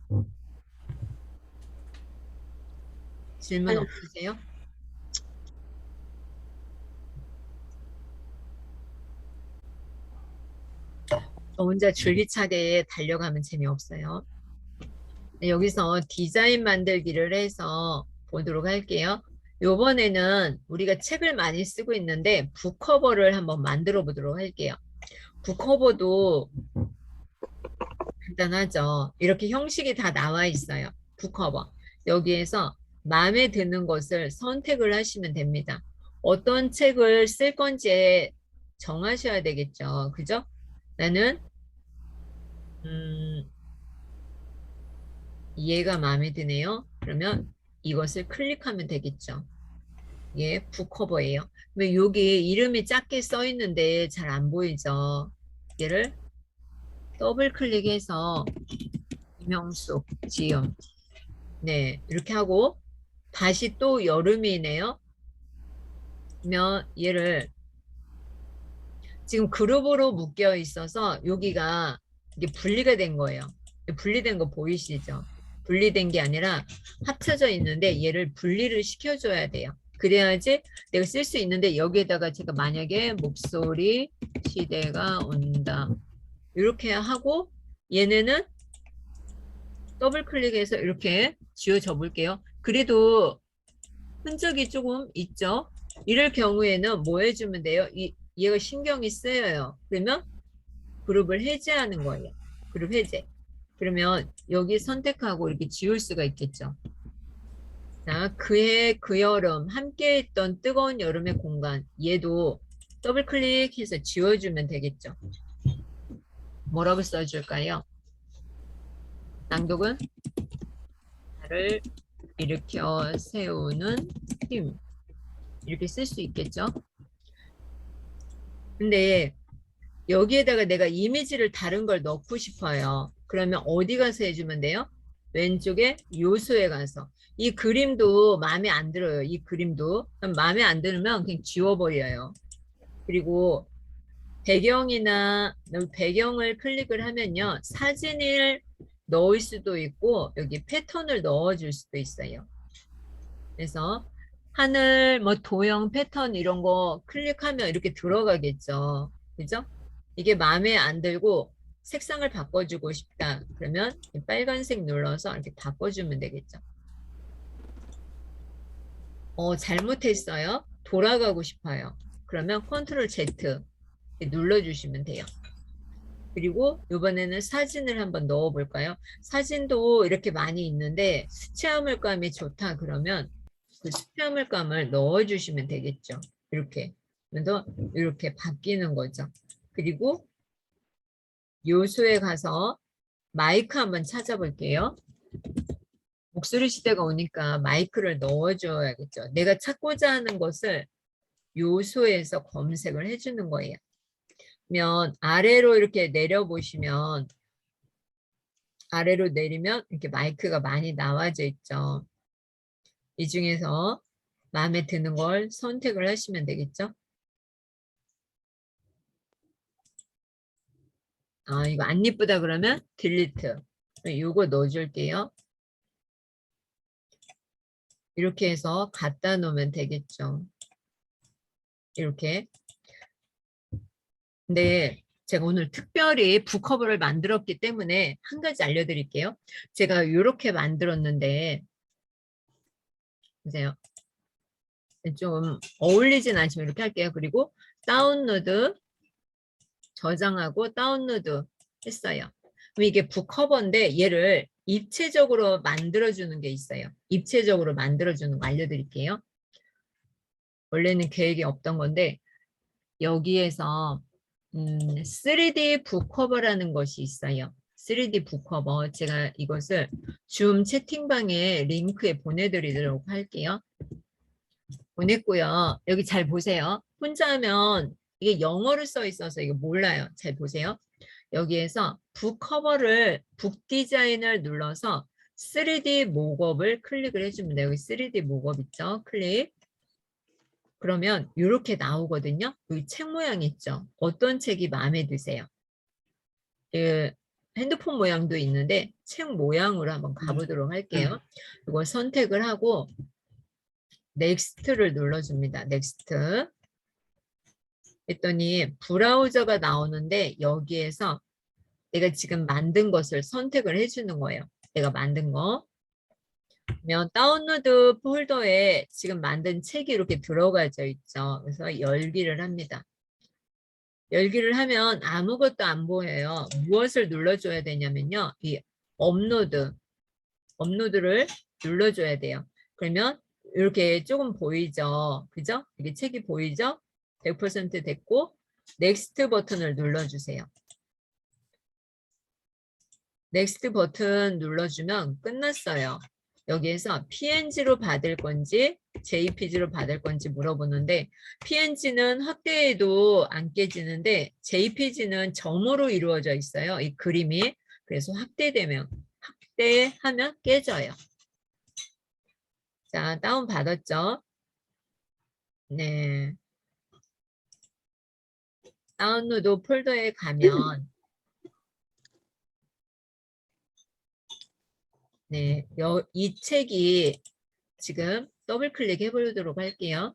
질문 없으세요? 저 혼자 줄기차게 달려가면 재미없어요. 네, 여기서 디자인 만들기를 해서 보도록 할게요. 요번에는 우리가 책을 많이 쓰고 있는데 북커버를 한번 만들어 보도록 할게요. 북커버도 간단하죠. 이렇게 형식이 다 나와 있어요. 북커버. 여기에서 마음에 드는 것을 선택을 하시면 됩니다. 어떤 책을 쓸 건지 정하셔야 되겠죠. 그죠? 나는 얘가 마음에 드네요. 그러면 이것을 클릭하면 되겠죠. 이게 북커버예요. 그러면 여기 이름이 작게 써 있는데 잘 안 보이죠. 얘를 더블 클릭해서 김영숙, 지음. 네, 이렇게 하고 다시 또 여름이네요. 그러면 얘를 지금 그룹으로 묶여 있어서 여기가 이게 분리가 된 거예요. 분리된 거 보이시죠? 분리된 게 아니라 합쳐져 있는데 얘를 분리를 시켜줘야 돼요. 그래야지 내가 쓸 수 있는데 여기에다가 제가 만약에 목소리 시대가 온다. 이렇게 하고 얘네는 더블 클릭해서 이렇게 지워져 볼게요. 그래도 흔적이 조금 있죠. 이럴 경우에는 뭐 해주면 돼요? 얘가 신경이 쓰여요. 그러면 그룹을 해제하는 거예요. 그룹 해제. 그러면 여기 선택하고 이렇게 지울 수가 있겠죠. 자, 그해 그 여름 함께 했던 뜨거운 여름의 공간. 얘도 더블 클릭해서 지워주면 되겠죠. 뭐라고 써줄까요? 낭독은 나를 일으켜 세우는 힘. 이렇게 쓸 수 있겠죠. 근데 여기에다가 내가 이미지를 다른 걸 넣고 싶어요. 그러면 어디 가서 해주면 돼요? 왼쪽에 요소에 가서. 이 그림도 마음에 안 들어요. 이 그림도. 그럼 마음에 안 들면 그냥 지워버려요. 그리고 배경이나 배경을 클릭을 하면요. 사진을 넣을 수도 있고 여기 패턴을 넣어줄 수도 있어요. 그래서 하늘, 뭐 도형 패턴 이런 거 클릭하면 이렇게 들어가겠죠. 그죠? 이게 마음에 안 들고 색상을 바꿔주고 싶다. 그러면 이 빨간색 눌러서 이렇게 바꿔주면 되겠죠. 잘못했어요. 돌아가고 싶어요. 그러면 컨트롤 Z 눌러주시면 돼요. 그리고 이번에는 사진을 한번 넣어볼까요? 사진도 이렇게 많이 있는데 수채화물감이 좋다 그러면 그 수채화물감을 넣어주시면 되겠죠. 이렇게. 그래서 이렇게 바뀌는 거죠. 그리고 요소에 가서 마이크 한번 찾아볼게요. 목소리 시대가 오니까 마이크를 넣어줘야겠죠. 내가 찾고자 하는 것을 요소에서 검색을 해주는 거예요. 그러면 아래로 이렇게 내려보시면 아래로 내리면 이렇게 마이크가 많이 나와져 있죠. 이 중에서 마음에 드는 걸 선택을 하시면 되겠죠. 이거 안 예쁘다 그러면 딜리트. 이거 넣어줄게요. 이렇게 해서 갖다 놓으면 되겠죠. 이렇게. 근데 제가 오늘 특별히 북커버를 만들었기 때문에 한 가지 알려드릴게요. 제가 이렇게 만들었는데 보세요. 좀 어울리진 않지만 이렇게 할게요. 그리고 다운로드 저장하고 다운로드 했어요. 그럼 이게 북커버인데 얘를 입체적으로 만들어주는 게 있어요. 입체적으로 만들어주는 거 알려드릴게요. 원래는 계획이 없던 건데 여기에서 3D 북커버라는 것이 있어요. 3D 북커버. 제가 이것을 줌 채팅방에 링크에 보내드리도록 할게요. 보냈고요. 여기 잘 보세요. 혼자 하면 이게 영어로 써 있어서 이거 몰라요. 잘 보세요. 여기에서 북커버를 북디자인을 눌러서 3D 목업을 클릭을 해주면 돼요. 여기 3D 목업 있죠? 클릭. 그러면 이렇게 나오거든요. 여기 책 모양 있죠? 어떤 책이 마음에 드세요? 핸드폰 모양도 있는데 책 모양으로 한번 가보도록 할게요. 이거 선택을 하고 넥스트를 눌러줍니다. 넥스트. 했더니 브라우저가 나오는데 여기에서 내가 지금 만든 것을 선택을 해주는 거예요. 내가 만든 거. 그러면 다운로드 폴더에 지금 만든 책이 이렇게 들어가져 있죠. 그래서 열기를 합니다. 열기를 하면 아무것도 안 보여요. 무엇을 눌러줘야 되냐면요. 이 업로드를 눌러줘야 돼요. 그러면 이렇게 조금 보이죠. 그죠? 이게 책이 보이죠? 100% 됐고 넥스트 버튼을 눌러주세요. 넥스트 버튼 눌러주면 끝났어요. 여기에서 PNG로 받을 건지 JPG로 받을 건지 물어보는데 PNG는 확대해도 안 깨지는데 JPG는 점으로 이루어져 있어요. 이 그림이. 그래서 확대하면 깨져요. 자, 다운 받았죠? 네. 다운로드 폴더에 가면 네, 이 책이 지금 더블 클릭해 보도록 할게요.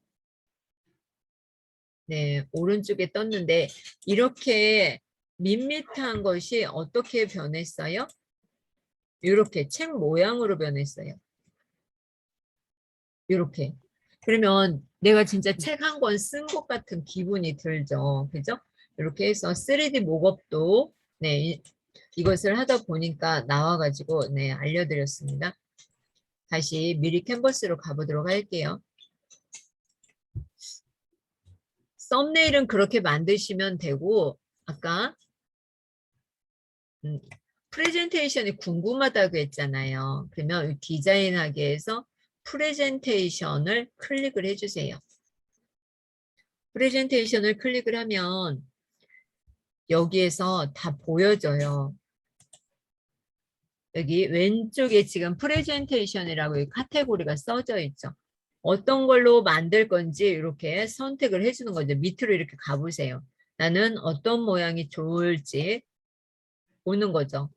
네, 오른쪽에 떴는데 이렇게 밋밋한 것이 어떻게 변했어요? 이렇게 책 모양으로 변했어요. 이렇게. 그러면 내가 진짜 책 한 권 쓴 것 같은 기분이 들죠. 그죠? 이렇게 해서 3D 목업도 네, 이것을 하다 보니까 나와가지고 네, 알려드렸습니다. 다시 미리 캔버스로 가보도록 할게요. 썸네일은 그렇게 만드시면 되고 아까 프레젠테이션이 궁금하다고 했잖아요. 그러면 디자인하기에서 프레젠테이션을 클릭을 해주세요. 프레젠테이션을 클릭을 하면 여기에서 다 보여져요. 여기 왼쪽에 지금 프레젠테이션이라고 이 카테고리가 써져 있죠. 어떤 걸로 만들 건지 이렇게 선택을 해주는 거죠. 밑으로 이렇게 가보세요. 나는 어떤 모양이 좋을지 보는 거죠.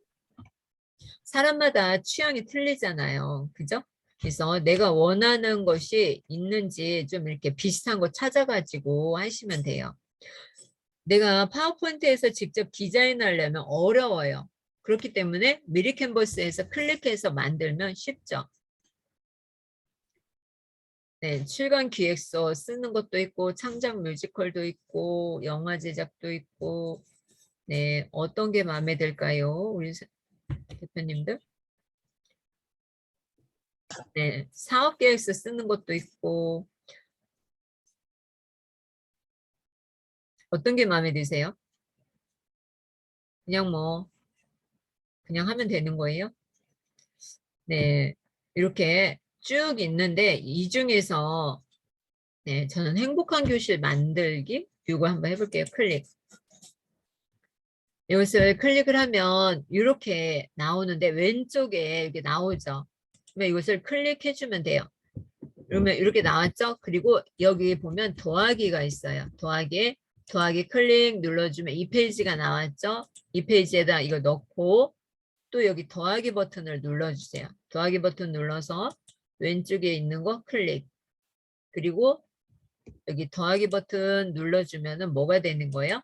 사람마다 취향이 틀리잖아요. 그죠? 그래서 내가 원하는 것이 있는지 좀 이렇게 비슷한 거 찾아가지고 하시면 돼요. 내가 파워포인트에서 직접 디자인하려면 어려워요. 그렇기 때문에 미리 캔버스에서 클릭해서 만들면 쉽죠. 네, 출간 기획서 쓰는 것도 있고 창작 뮤지컬도 있고 영화 제작도 있고 네, 어떤 게 마음에 들까요? 우리 대표님들? 네, 사업 계획서 쓰는 것도 있고 어떤 게 마음에 드세요? 그냥 하면 되는 거예요? 네, 이렇게 쭉 있는데 이 중에서 네, 저는 행복한 교실 만들기 이거 한번 해볼게요. 클릭. 이것을 클릭을 하면 이렇게 나오는데 왼쪽에 이렇게 나오죠. 그러면 이것을 클릭해주면 돼요. 그러면 이렇게 나왔죠? 그리고 여기 보면 더하기가 있어요. 더하기 클릭 눌러주면 이 페이지가 나왔죠? 이 페이지에다 이거 넣고 또 여기 더하기 버튼을 눌러주세요. 더하기 버튼 눌러서 왼쪽에 있는 거 클릭. 그리고 여기 더하기 버튼 눌러주면은 뭐가 되는 거예요?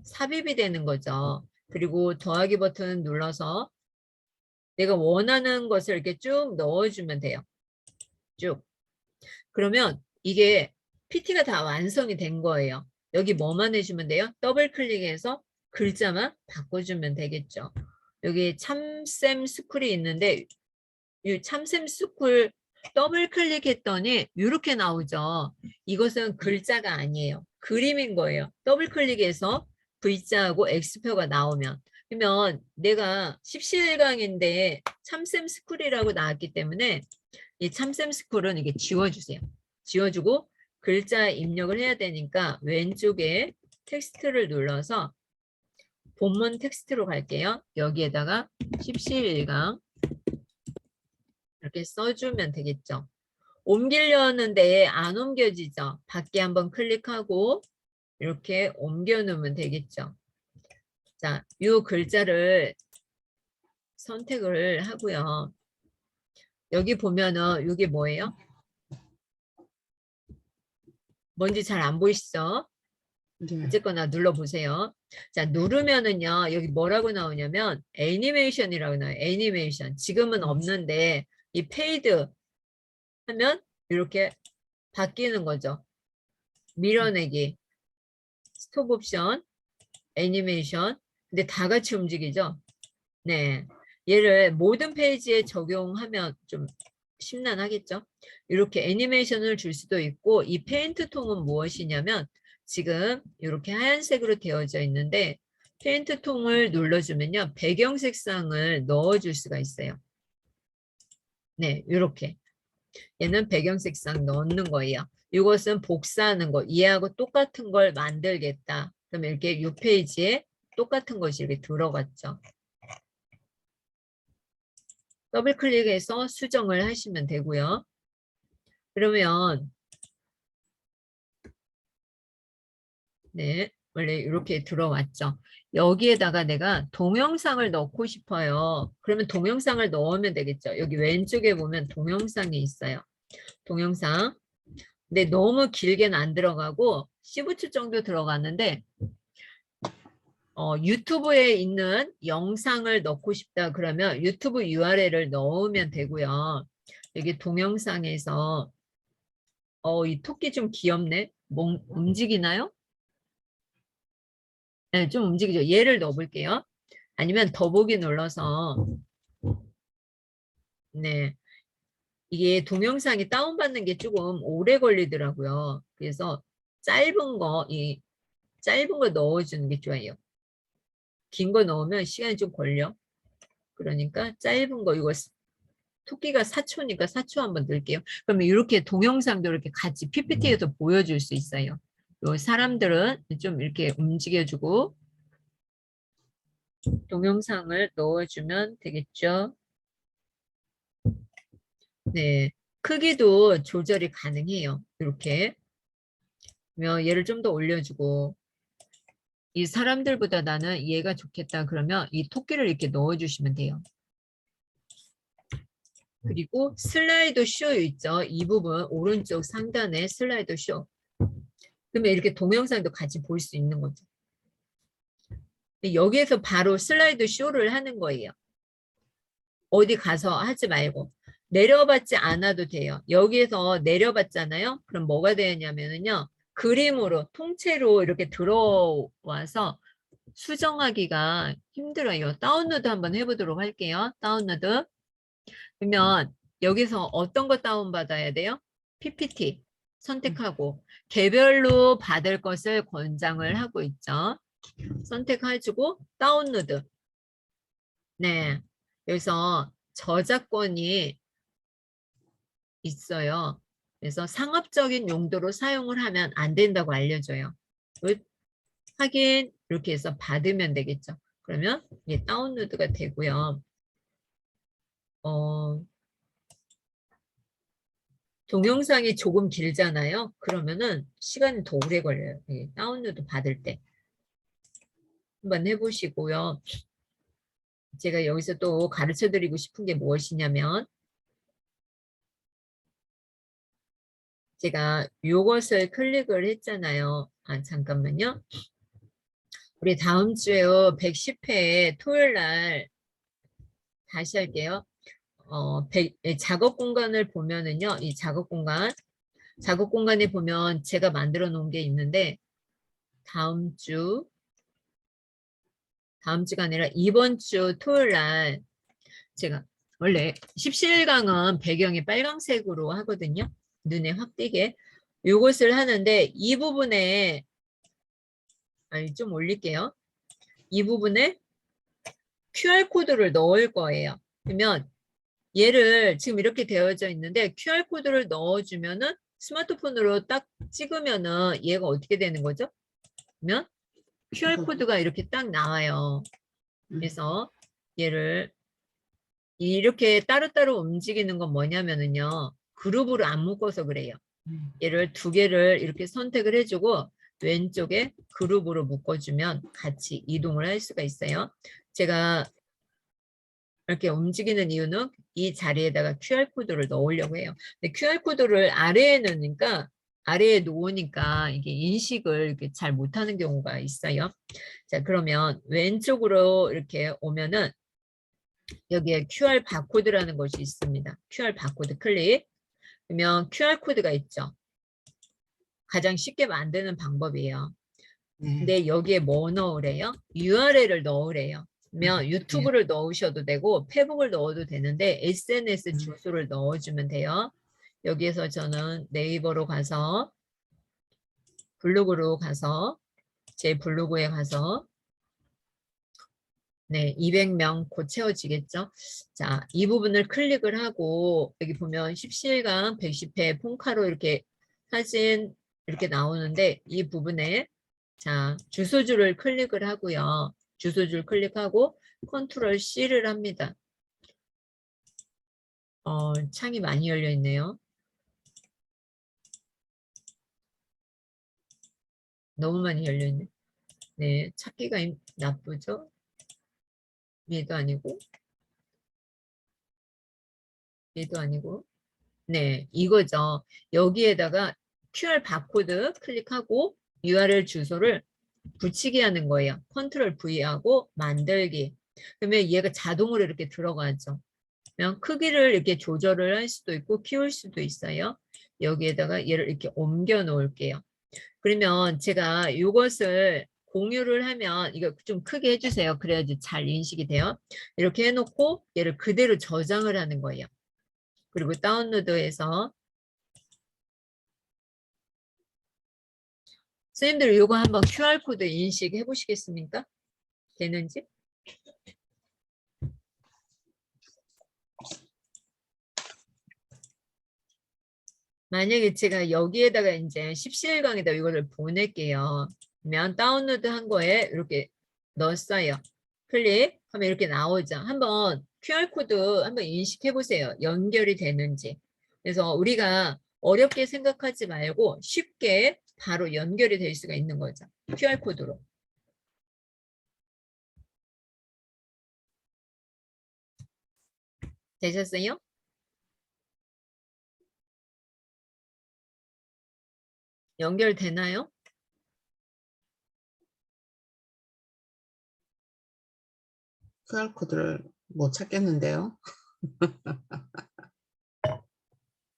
삽입이 되는 거죠. 그리고 더하기 버튼 눌러서 내가 원하는 것을 이렇게 쭉 넣어주면 돼요. 쭉. 그러면 이게 PT가 다 완성이 된 거예요. 여기 뭐만 해주면 돼요? 더블 클릭해서 글자만 바꿔주면 되겠죠. 여기 참쌤 스쿨이 있는데 이 참쌤 스쿨 더블 클릭했더니 이렇게 나오죠. 이것은 글자가 아니에요. 그림인 거예요. 더블 클릭해서 V자하고 X표가 나오면 그러면 내가 17강인데 참쌤 스쿨이라고 나왔기 때문에 이 참쌤 스쿨은 이게 지워주세요. 지워주고 글자 입력을 해야 되니까 왼쪽에 텍스트를 눌러서 본문 텍스트로 갈게요. 여기에다가 17강 이렇게 써주면 되겠죠. 옮기려는데 안 옮겨지죠. 밖에 한번 클릭하고 이렇게 옮겨 놓으면 되겠죠. 자, 이 글자를 선택을 하고요. 여기 보면은 이게 뭐예요? 뭔지 잘 안 보이시죠? 네. 어쨌거나 눌러보세요. 자, 누르면은요, 여기 뭐라고 나오냐면 애니메이션이라고 나와요. 애니메이션. 지금은 없는데 이 페이드 하면 이렇게 바뀌는 거죠. 밀어내기, 스톱 옵션, 애니메이션. 근데 다 같이 움직이죠. 네. 얘를 모든 페이지에 적용하면 좀 심란하겠죠. 이렇게 애니메이션을 줄 수도 있고 이 페인트 통은 무엇이냐면 지금 이렇게 하얀색으로 되어져 있는데 페인트 통을 눌러주면요. 배경 색상을 넣어줄 수가 있어요. 네, 이렇게. 얘는 배경 색상 넣는 거예요. 이것은 복사하는 거, 얘하고 똑같은 걸 만들겠다. 그러면 이렇게 이 페이지에 똑같은 것이 이렇게 들어갔죠. 더블 클릭해서 수정을 하시면 되고요. 그러면 네, 원래 이렇게 들어왔죠. 여기에다가 내가 동영상을 넣고 싶어요. 그러면 동영상을 넣으면 되겠죠. 여기 왼쪽에 보면 동영상이 있어요. 동영상. 근데 너무 길게는 안 들어가고 15초 정도 들어갔는데 유튜브에 있는 영상을 넣고 싶다 그러면 유튜브 URL을 넣으면 되고요. 여기 동영상에서 이 토끼 좀 귀엽네. 움직이나요? 네, 좀 움직이죠. 얘를 넣어볼게요. 아니면 더보기 눌러서 네, 이게 동영상이 다운받는 게 조금 오래 걸리더라고요. 그래서 짧은 거 넣어주는 게 좋아요. 긴 거 넣으면 시간이 좀 걸려. 그러니까 짧은 거, 이거 토끼가 4초니까 4초 한번 넣을게요. 그러면 이렇게 동영상도 이렇게 같이 PPT에서 보여줄 수 있어요. 요 사람들은 좀 이렇게 움직여주고 동영상을 넣어주면 되겠죠. 네, 크기도 조절이 가능해요. 이렇게. 그러면 얘를 좀 더 올려주고 이 사람들보다 나는 얘가 좋겠다 그러면 이 토끼를 이렇게 넣어주시면 돼요. 그리고 슬라이드 쇼 있죠. 이 부분 오른쪽 상단에 슬라이드 쇼. 그러면 이렇게 동영상도 같이 볼 수 있는 거죠. 여기에서 바로 슬라이드 쇼를 하는 거예요. 어디 가서 하지 말고. 내려받지 않아도 돼요. 여기에서 내려받잖아요. 그럼 뭐가 되냐면요. 그림으로 통째로 이렇게 들어와서 수정하기가 힘들어요. 다운로드 한번 해보도록 할게요. 다운로드. 그러면 여기서 어떤 거 다운받아야 돼요? PPT 선택하고 개별로 받을 것을 권장을 하고 있죠. 선택해주고 다운로드. 네, 여기서 저작권이 있어요. 그래서 상업적인 용도로 사용을 하면 안 된다고 알려줘요. 확인 이렇게 해서 받으면 되겠죠. 그러면 이게 다운로드가 되고요. 동영상이 조금 길잖아요. 그러면은 시간이 더 오래 걸려요. 다운로드 받을 때. 한번 해보시고요. 제가 여기서 또 가르쳐 드리고 싶은 게 무엇이냐면 제가 이것을 클릭을 했잖아요. 잠깐만요. 우리 다음 주에 110회 토요일 날 다시 할게요. 작업 공간을 보면은요. 이 작업 공간에 보면 제가 만들어 놓은 게 있는데 다음 주가 아니라 이번 주 토요일 날 제가 원래 17강은 배경이 빨강색으로 하거든요. 눈에 확 띄게. 요것을 하는데 이 부분에 좀 올릴게요. 이 부분에 QR코드를 넣을 거예요. 그러면 얘를 지금 이렇게 되어져 있는데 QR코드를 넣어주면은 스마트폰으로 딱 찍으면은 얘가 어떻게 되는 거죠? 그러면 QR코드가 이렇게 딱 나와요. 그래서 얘를 이렇게 따로따로 움직이는 건 뭐냐면은요. 그룹으로 안 묶어서 그래요. 얘를 두 개를 이렇게 선택을 해주고 왼쪽에 그룹으로 묶어주면 같이 이동을 할 수가 있어요. 제가 이렇게 움직이는 이유는 이 자리에다가 QR코드를 넣으려고 해요. 근데 QR코드를 아래에 넣으니까 아래에 놓으니까 이게 인식을 이렇게 잘 못하는 경우가 있어요. 자, 그러면 왼쪽으로 이렇게 오면은 여기에 QR 바코드라는 것이 있습니다. QR 바코드 클릭. 그러면 QR 코드가 있죠. 가장 쉽게 만드는 방법이에요. 근데 여기에 뭐 넣으래요? URL을 넣으래요. 그러면 유튜브를 넣으셔도 되고 페북을 넣어도 되는데 SNS 주소를 넣어주면 돼요. 여기에서 저는 네이버로 가서 블로그로 가서 제 블로그에 가서 네, 200명 곧 채워지겠죠? 자, 이 부분을 클릭을 하고 여기 보면 17강 110회 폰카로 이렇게 사진 이렇게 나오는데 이 부분에 자, 주소줄을 클릭을 하고요. 주소줄 클릭하고 컨트롤 C를 합니다. 창이 많이 열려 있네요. 너무 많이 열려 있네. 네, 찾기가 나쁘죠? 얘도 아니고 얘도 아니고 네, 이거죠. 여기에다가 QR 바코드 클릭하고 URL 주소를 붙이기 하는 거예요. 컨트롤 V하고 만들기. 그러면 얘가 자동으로 이렇게 들어가죠. 그러면 크기를 이렇게 조절을 할 수도 있고 키울 수도 있어요. 여기에다가 얘를 이렇게 옮겨 놓을게요. 그러면 제가 이것을 공유를 하면 이거 좀 크게 해주세요. 그래야지 잘 인식이 돼요. 이렇게 해놓고 얘를 그대로 저장을 하는 거예요. 그리고 다운로드해서 선생님들 이거 한번 QR코드 인식해 보시겠습니까? 되는지? 만약에 제가 여기에다가 이제 17강에다 이거를 보낼게요. 그러면 다운로드 한 거에 이렇게 넣었어요. 클릭하면 이렇게 나오죠. 한번 QR코드 한번 인식해 보세요. 연결이 되는지. 그래서 우리가 어렵게 생각하지 말고 쉽게 바로 연결이 될 수가 있는 거죠. QR코드로. 되셨어요? 연결되나요? QR코드를 못 찾겠는데요.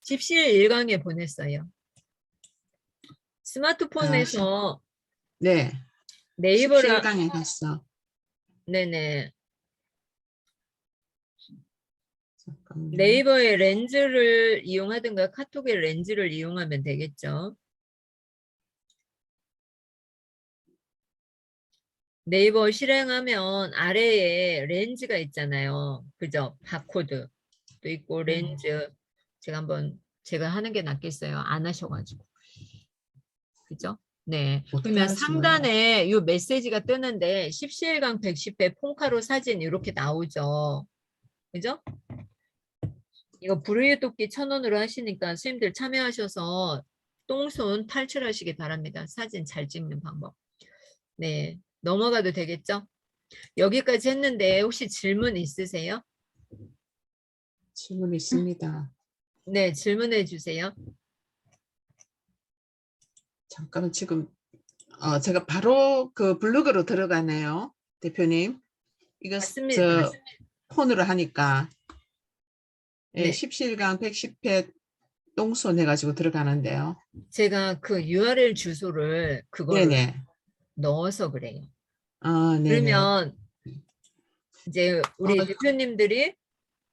17일강에 보냈어요. 스마트폰에서 네. 네이버랑 17강에 갔어. 네네 잠깐만. 네이버의 렌즈를 이용하든가 카톡의 렌즈를 이용하면 되겠죠. 네이버 실행하면 아래에 렌즈가 있잖아요. 그죠? 바코드도 있고 렌즈. 제가 하는 게 낫겠어요. 안 하셔가지고. 그죠? 네. 어떻게 그러면 하는지 상단에 이 메시지가 뜨는데 17강 110회 폰카로 사진 이렇게 나오죠. 그죠? 이거 부르유 돕기 1,000원으로 하시니까 선생님들 참여하셔서 똥손 탈출하시기 바랍니다. 사진 잘 찍는 방법. 네. 넘어가도 되겠죠? 여기까지 했는데 혹시 질문 있으세요? 질문 있습니다. 네, 질문해 주세요. 잠깐만 지금 제가 바로 그 블로그로 들어가네요. 대표님. 이거 맞습니다. 저 폰으로 하니까 예, 네. 17강 110회 똥손 해가지고 들어가는데요. 제가 그 URL 주소를 그거를 네네. 넣어서 그래요. 아, 네네. 그러면 이제 우리 어, 대표님들이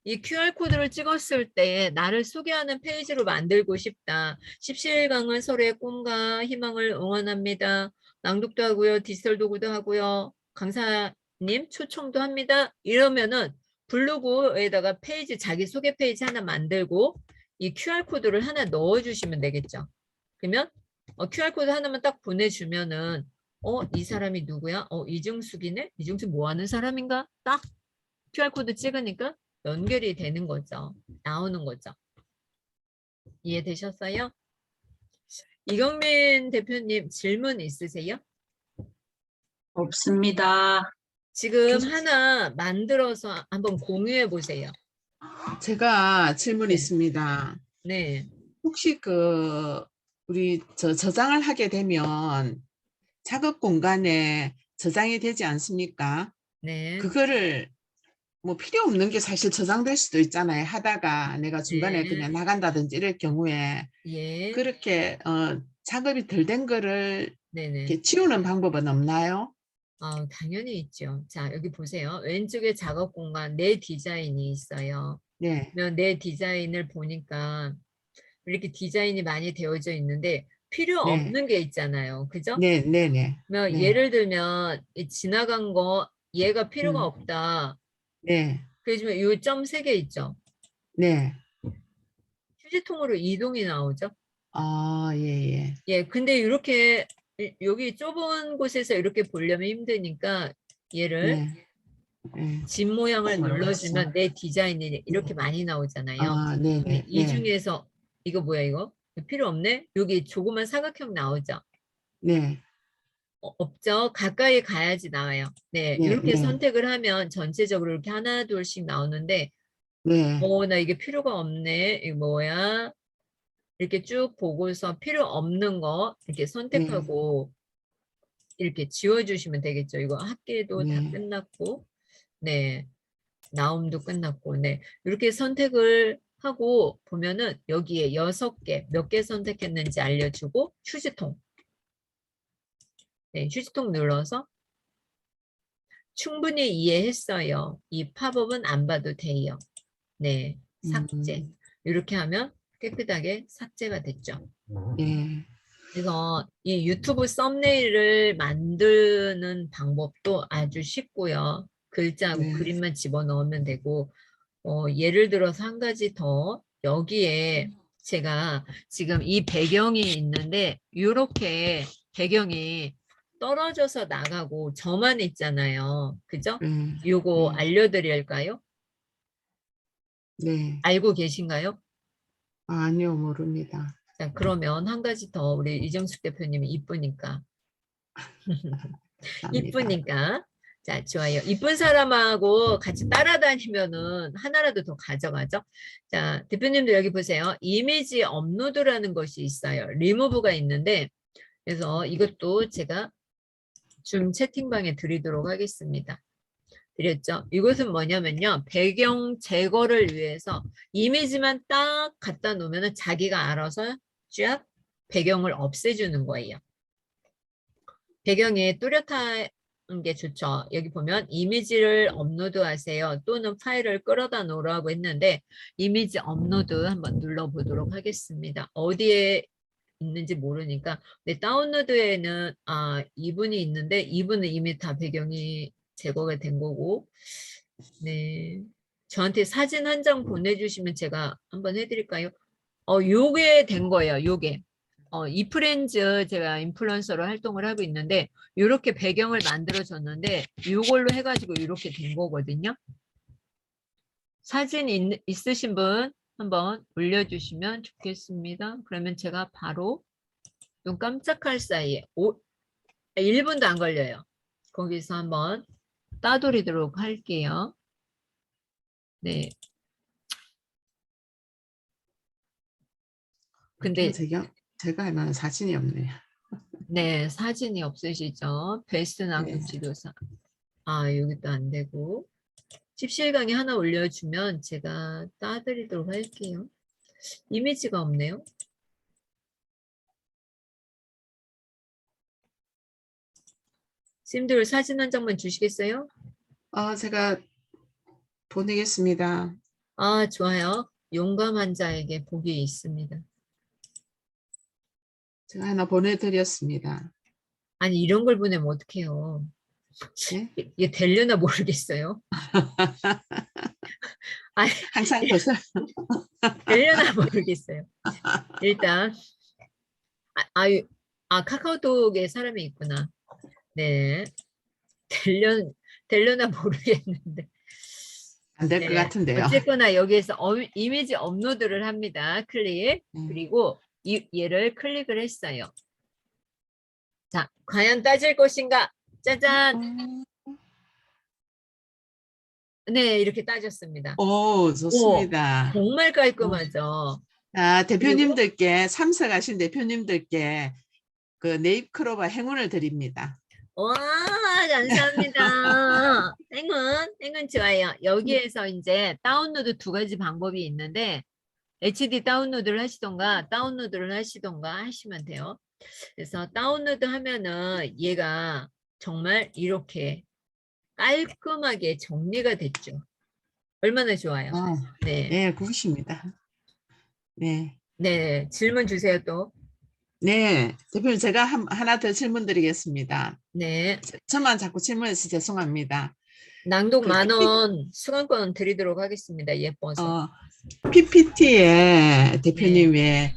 이 QR코드를 찍었을 때 나를 소개하는 페이지로 만들고 싶다. 17강은 서로의 꿈과 희망을 응원합니다. 낭독도 하고요. 디지털 도구도 하고요. 강사님 초청도 합니다. 이러면은 블로그에다가 페이지 자기소개 페이지 하나 만들고 이 QR코드를 하나 넣어주시면 되겠죠. 그러면 QR코드 하나만 딱 보내주면은 이 사람이 누구야? 이중숙이네? 이중숙 뭐 하는 사람인가? 딱 QR코드 찍으니까 연결이 되는 거죠. 나오는 거죠. 이해되셨어요? 이경민 대표님 질문 있으세요? 없습니다. 지금 하나 만들어서 한번 공유해 보세요. 제가 질문 네. 있습니다. 네. 혹시 우리 저장을 하게 되면 작업 공간에 저장이 되지 않습니까? 네. 그거를 뭐 필요 없는 게 사실 저장될 수도 있잖아요. 하다가 내가 중간에 네. 그냥 나간다든지 이럴 경우에 예. 그렇게 작업이 덜 된 거를 네네. 이렇게 치우는 방법은 없나요? 당연히 있죠. 자, 여기 보세요. 왼쪽에 작업 공간 내 디자인이 있어요. 네. 그러면 내 디자인을 보니까 이렇게 디자인이 많이 되어져 있는데 필요 네. 없는 게 있잖아요. 그죠? 네, 네, 네. 그러면 네. 예를 들면 이 지나간 거 얘가 필요가 없다. 네. 그러시면 이 점 3개 있죠. 네. 휴지통으로 이동이 나오죠. 아, 예, 예. 예, 근데 이렇게 여기 좁은 곳에서 이렇게 보려면 힘드니까 얘를 네. 네. 집 모양을 알았어. 눌러주면 내 디자인이 이렇게 많이 나오잖아요. 아, 네, 근데 네. 이 네. 중에서 이거 뭐야 이거? 필요 없네? 여기 조그만 사각형 나오죠. 네. 없죠. 가까이 가야지 나와요. 네, 네, 이렇게 네. 선택을 하면 전체적으로 이렇게 하나 둘씩 나오는데 네. 나 이게 필요가 없네. 이거 뭐야? 이렇게 쭉 보고서 필요 없는 거 이렇게 선택하고 이렇게 지워주시면 되겠죠. 이거 합계도 다 네. 끝났고, 네, 나옴도 끝났고, 네, 이렇게 선택을 하고 보면은 여기에 6개, 몇 개 선택했는지 알려주고 휴지통, 네, 휴지통 눌러서 충분히 이해했어요. 이 팝업은 안 봐도 돼요. 네, 삭제. 이렇게 하면 깨끗하게 삭제가 됐죠. 네. 그래서 이 유튜브 썸네일을 만드는 방법도 아주 쉽고요. 글자하고 네. 그림만 집어넣으면 되고, 예를 들어서 한 가지 더 여기에 제가 지금 이 배경이 있는데 이렇게 배경이 떨어져서 나가고 저만 있잖아요. 그죠? 네. 요거 네. 알려드릴까요? 네. 알고 계신가요? 아니요, 모릅니다. 자, 그러면 한 가지 더 우리 이정숙 대표님이 이쁘니까. 감사합니다. 이쁘니까. 자, 좋아요. 이쁜 사람하고 같이 따라다니면은 하나라도 더 가져가죠. 자, 대표님도 여기 보세요. 이미지 업로드라는 것이 있어요. 리무브가 있는데, 그래서 이것도 제가 줌 채팅방에 드리도록 하겠습니다. 드렸죠. 이것은 뭐냐면요. 배경 제거를 위해서 이미지만 딱 갖다 놓으면 자기가 알아서 쫙 배경을 없애주는 거예요. 배경에 뚜렷한 게 좋죠. 여기 보면 이미지를 업로드하세요. 또는 파일을 끌어다 놓으라고 했는데 이미지 업로드 한번 눌러보도록 하겠습니다. 어디에 있는지 모르니까. 근데 다운로드에는 이분이 있는데 이분은 이미 다 배경이 제거가 된 거고, 네, 저한테 사진 한 장 보내주시면 제가 한번 해드릴까요? 요게 된 거예요. 요게. 이프렌즈 제가 인플루언서로 활동을 하고 있는데 이렇게 배경을 만들어 줬는데 이걸로 해가지고 이렇게 된 거거든요. 사진 있으신 분 한번 올려주시면 좋겠습니다. 그러면 제가 바로 눈 깜짝할 사이에 1분도 안 걸려요. 거기서 한번 따돌리도록 할게요. 네. 근데 제가 할 만한 사진이 없네요. 네, 사진이 없으시죠? 베스트 낭독 네. 지도사. 여기도 안 되고. 집실강에 하나 올려주면 제가 따드리도록 할게요. 이미지가 없네요. 쌤들 사진 한 장만 주시겠어요? 제가 보내겠습니다. 좋아요. 용감한 자에게 복이 있습니다. 제가 하나 보내드렸습니다. 아니, 이런 걸 보내면 어떡해요. 네? 이게 되려나 모르겠어요. 아니, 항상 보세요. 되려나 모르겠어요. 일단, 카카오톡에 사람이 있구나. 네. 되려나 모르겠는데. 안 될 것 네. 같은데요. 어쨌거나 여기에서 이미지 업로드를 합니다. 클릭. 음. 그리고 얘를 클릭을 했어요. 자, 과연 따질 것인가? 짜잔! 네, 이렇게 따졌습니다. 오, 좋습니다. 정말 깔끔하죠? 대표님들께, 참석하신 대표님들께 그 네잎크로버 행운을 드립니다. 와, 감사합니다. 행운 좋아요. 여기에서 이제 다운로드 2가지 방법이 있는데 HD 다운로드를 하시던가 하시면 돼요. 그래서 다운로드 하면은 얘가 정말 이렇게 깔끔하게 정리가 됐죠. 얼마나 좋아요. 네. 네, 굿입니다. 네. 네, 질문 주세요 또. 네, 대표님 제가 하나 더 질문 드리겠습니다. 네. 저만 자꾸 질문해서 죄송합니다. 낭독 그 10,000원 수강권 드리도록 하겠습니다. 예뻐서. PPT에 대표님의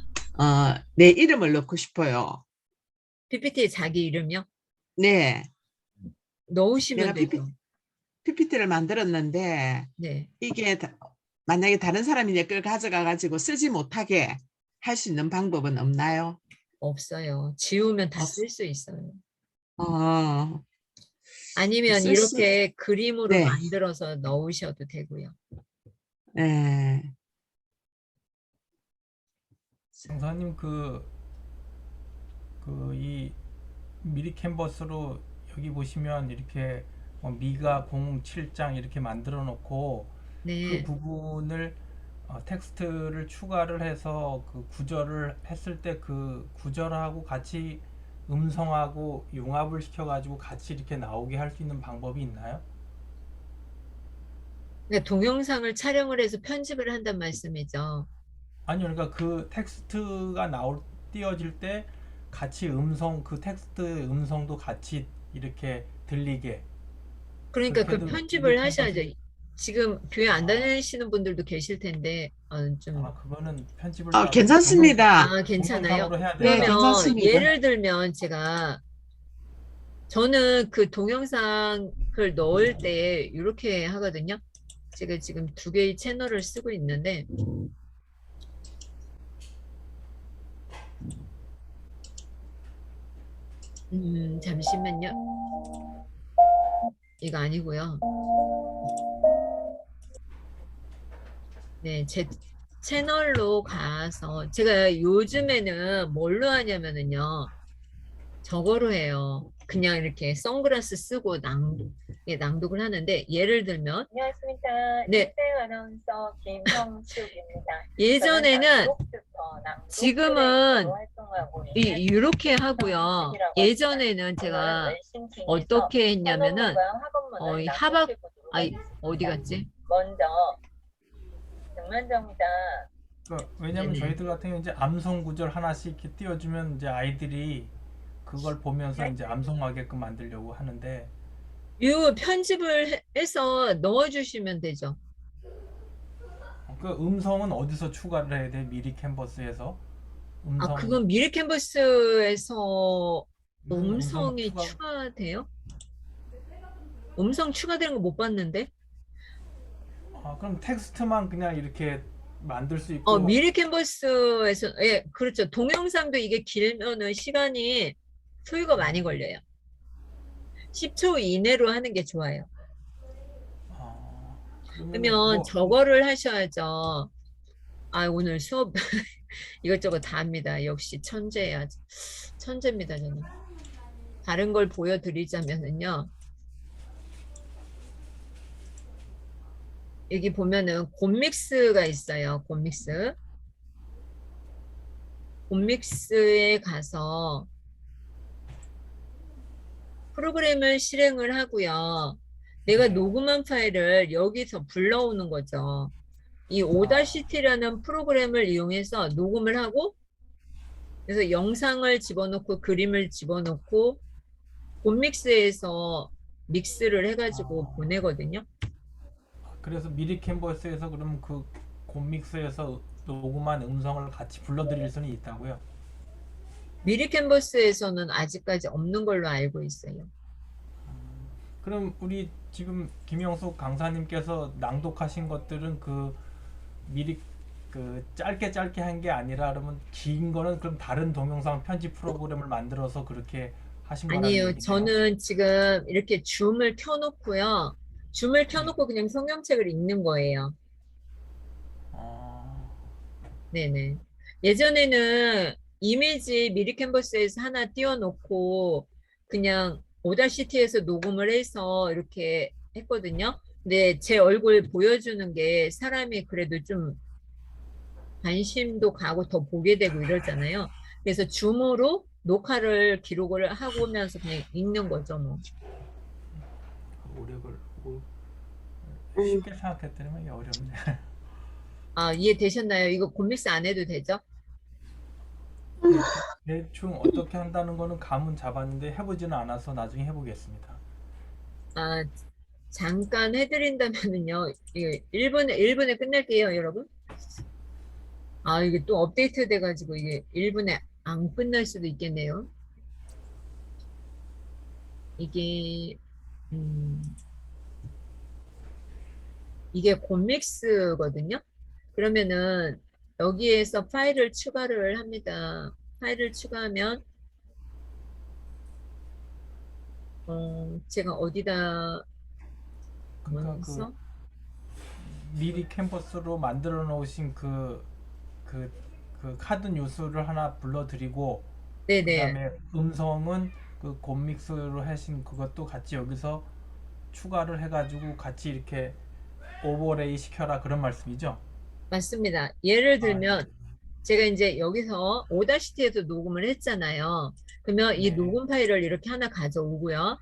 내 이름을 넣고 싶어요. PPT에 자기 이름이요? 네. 넣으시면 내가 되죠. PPT를 만들었는데 네. 이게 만약에 다른 사람이 내 걸 가져가 가지고 쓰지 못하게 할 수 있는 방법은 없나요? 없어요. 지우면 다 쓸 수 있어요. 아니면 쓸 수- 이렇게 그림으로 네. 만들어서 넣으셔도 되고요. 네. 강사님 이 미리 캔버스로 여기 보시면 이렇게 뭐 미가 07장 이렇게 만들어 놓고 그 네. 부분을 텍스트를 추가를 해서 그 구절을 했을 때 그 구절하고 같이 음성하고 융합을 시켜가지고 같이 이렇게 나오게 할 수 있는 방법이 있나요? 그러니까 동영상을 촬영을 해서 편집을 한단 말씀이죠. 아니요, 그러니까 그 텍스트가 띄어질 때 같이 그 텍스트 음성도 같이 이렇게 들리게 그러니까 그렇게 그 해도 미리 편집을 하셔야죠. 캔버스. 지금 교회 안 아, 다니시는 분들도 계실 텐데, 좀, 그거는 편집을 따로 괜찮습니다. 괜찮아요. 동영상으로 해야 네, 되나요? 그러면 괜찮습니다. 예를 들면 저는 그 동영상을 넣을 때 이렇게 하거든요. 제가 지금 두 개의 채널을 쓰고 있는데, 잠시만요. 이거 아니고요. 네, 제 채널로 가서 제가 요즘에는 뭘로 하냐면은요. 저거로 해요. 그냥 이렇게 선글라스 쓰고 낭독을 하는데 예를 들면 안녕하십니까. 네. 인생 아나운서 김형숙입니다. 예전에는 낭독 지금은 활동하고 있는 이렇게 하고요. 이라고 예전에는 오늘은 제가 열심히 팀에서 어떻게 했냐면은 학원문을 이 낭독해 보도록 아이 하겠습니다. 어디 갔지? 먼저 백만정자 왜냐면 네네. 저희들 같은 경우 이제 암송 구절 하나씩 이렇게 띄워주면 이제 아이들이 그걸 보면서 이제 암송하게끔 만들려고 하는데 이 편집을 해서 넣어주시면 되죠. 그 음성은 어디서 추가를 해야 돼? 미리 캔버스에서 음성 그건 미리 캔버스에서 음성 음성이 추가. 추가돼요? 음성 추가되는 거 못 봤는데? 그럼 텍스트만 그냥 이렇게 만들 수 있고 미리 캔버스에서, 예, 그렇죠. 동영상도 이게 길면은 시간이 소요가 많이 걸려요. 10초 이내로 하는 게 좋아요. 그러면 뭐 저거를 하셔야죠. 오늘 수업 이것저것 다 합니다. 역시 천재야. 천재입니다, 저는. 다른 걸 보여드리자면은요. 여기 보면은 곰믹스가 있어요. 곰믹스. 곰믹스에 가서 프로그램을 실행을 하고요. 내가 녹음한 파일을 여기서 불러오는 거죠. 이 오다시티라는 프로그램을 이용해서 녹음을 하고 그래서 영상을 집어넣고 그림을 집어넣고 곰믹스에서 믹스를 해가지고 보내거든요. 그래서 미리 캔버스에서 그럼 그 곰믹스에서 녹음한 음성을 같이 불러드릴 수는 있다고요? 미리 캔버스에서는 아직까지 없는 걸로 알고 있어요. 그럼 우리 지금 김영숙 강사님께서 낭독하신 것들은 그 미리 그 짧게 한 게 아니라 그러면 긴 거는 그럼 다른 동영상 편집 프로그램을 만들어서 그렇게 하신 거라는 아니에요. 얘기네요. 저는 지금 이렇게 줌을 켜놓고요. 줌을 켜놓고 그냥 성경책을 읽는 거예요. 네네. 예전에는 이미지 미리 캔버스에서 하나 띄워놓고 그냥 오다시티에서 녹음을 해서 이렇게 했거든요. 근데 제 얼굴 보여주는 게 사람이 그래도 좀 관심도 가고 더 보게 되고 이러잖아요. 그래서 줌으로 녹화를 기록을 하고 오면서 그냥 읽는 거죠, 뭐. 오력을 쉽게 생각했더니만 이게 어렵네. 이해되셨나요? 이거 곰믹스 안 해도 되죠? 대충 어떻게 한다는 거는 감은 잡았는데 해보지는 않아서 나중에 해보겠습니다. 잠깐 해드린다면은요. 이게 1분에 끝낼게요, 여러분. 이게 또 업데이트 돼가지고 이게 1분에 안 끝날 수도 있겠네요. 이게, 이게 곰믹스거든요. 그러면은 여기에서 파일을 추가를 합니다. 파일을 추가하면, 제가 어디다 그러니까 넣었어? 미리 캔버스로 만들어 놓으신 그 카드 뉴스를 하나 불러드리고 네네. 그다음에 음성은 그 곰믹스로 하신 그것도 같이 여기서 추가를 해가지고 같이 이렇게 오버레이 시켜라 그런 말씀이죠? 맞습니다. 예를 아, 들면 제가 이제 여기서 오다시티에서 녹음을 했잖아요. 그러면 이 네. 녹음 파일을 이렇게 하나 가져오고요.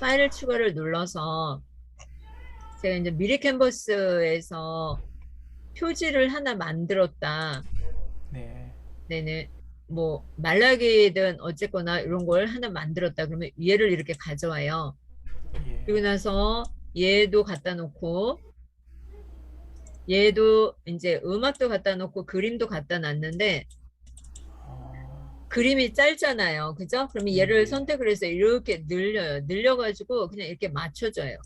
파일 추가를 눌러서 제가 이제 미리 캔버스에서 표지를 하나 만들었다. 네. 네네. 뭐 말라기든 어쨌거나 이런 걸 하나 만들었다. 그러면 얘를 이렇게 가져와요. 예. 그리고 나서 얘도 갖다 놓고 얘도 이제 음악도 갖다 놓고 그림도 갖다 놨는데 아, 그림이 짧잖아요. 그죠? 그러면 네, 얘를 네. 선택을 해서 이렇게 늘려요. 늘려가지고 그냥 이렇게 맞춰줘요.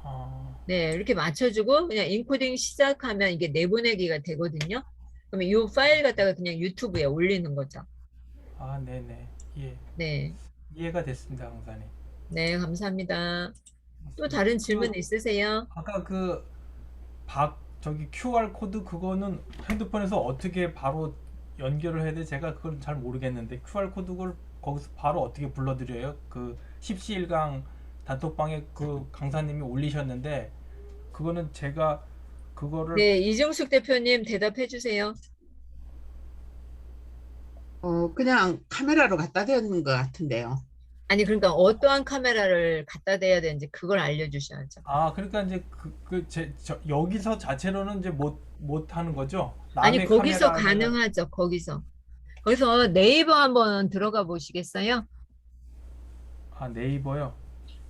아, 네, 이렇게 맞춰주고 그냥 인코딩 시작하면 이게 내보내기가 되거든요. 그러면 이 파일 갖다가 그냥 유튜브에 올리는 거죠. 아, 네네. 예. 네, 이해가 됐습니다, 강사님. 네, 감사합니다. 또 다른 질문 있으세요? 아까 저기 QR 코드 그거는 핸드폰에서 어떻게 바로 연결을 해야 돼? 제가 그걸 잘 모르겠는데 QR 코드를 거기서 바로 어떻게 불러드려요? 그 십시일강 단톡방에 그 강사님이 올리셨는데 그거는 제가 그거를 네, 이종숙 대표님 대답해 주세요. 그냥 카메라로 갖다 대는 것 같은데요. 아니, 그러니까 어떠한 카메라를 갖다 대야 되는지 그걸 알려주셔야죠. 그러니까 이제 여기서 자체로는 이제 못 하는 거죠? 아니, 남의 거기서 카메라에다가- 가능하죠, 거기서. 거기서 네이버 한번 들어가 보시겠어요? 네이버요?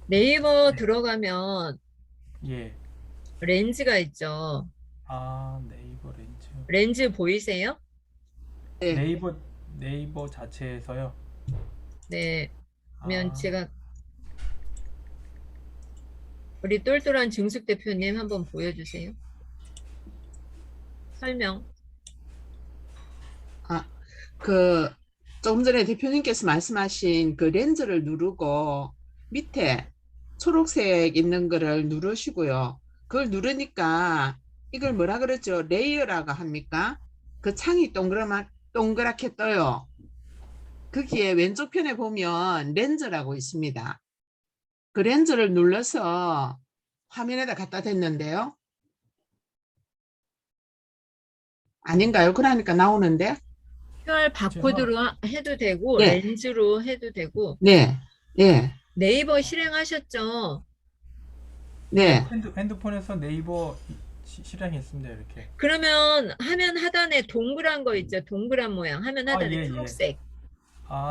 네이버 들어가면 예. 렌즈가 있죠. 네이버 렌즈. 렌즈 보이세요? 네. 네이버 자체에서요. 네. 그러면 아, 제가 우리 똘똘한 증숙 대표님 한번 보여주세요. 설명. 그 조금 전에 대표님께서 말씀하신 그 렌즈를 누르고 밑에 초록색 있는 거를 누르시고요. 그걸 누르니까 이걸 뭐라 그러죠? 레이어라고 합니까? 그 창이 동그랗게 떠요. 거기에 왼쪽 편에 보면 렌즈라고 있습니다. 그 렌즈를 눌러서 화면에다 갖다 댔는데요. 아닌가요? 그러니까 나오는데. QR 바코드로 해도 되고 네. 렌즈로 해도 되고 네. 네. 네이버 실행하셨죠? 네. 핸드폰에서 네이버 실행했습니다. 이렇게. 그러면 화면 하단에 동그란 거 있죠? 동그란 모양. 화면 하단에 예, 예. 초록색.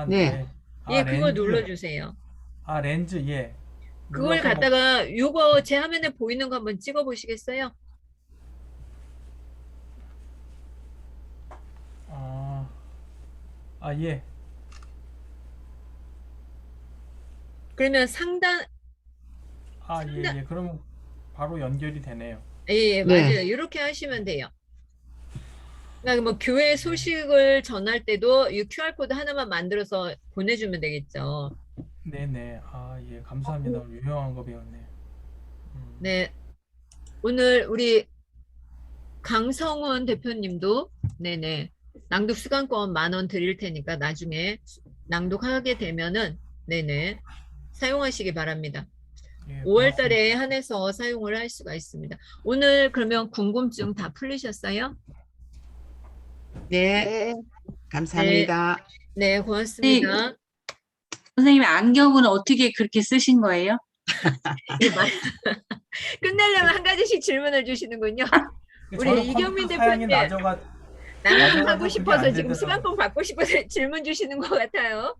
네. 예, 그거 렌즈. 눌러주세요. 렌즈, 예. 그걸 눌러서 갖다가 요거 제 화면에 보이는 거 한번 찍어 보시겠어요? 예. 그러면 상단 예. 그럼 바로 연결이 되네요. 예, 네. 맞아요. 이렇게 하시면 돼요. 그러니까 뭐 교회 소식을 전할 때도 이 QR코드 하나만 만들어서 보내주면 되겠죠. 네네. 예. 감사합니다. 유용한 거 배웠네요. 네. 오늘 우리 강성원 대표님도 네네 낭독 수강권 10,000원 드릴 테니까 나중에 낭독하게 되면은 네네 사용하시기 바랍니다. 예, 5월 고맙습니다. 달에 한해서 사용을 할 수가 있습니다. 오늘 그러면 궁금증 다 풀리셨어요? 네. 네. 감사합니다. 네, 고맙습니다. 선생님 안경은 어떻게 그렇게 쓰신 거예요? 끝내려면 한 가지씩 질문을 주시는군요. 우리 저는 이경민 컴퓨터 사양이 대표님 낭독하고 낮아가지고 그게 싶어서 안 지금 되더라고요. 수강권 받고 싶어서 질문 주시는 것 같아요.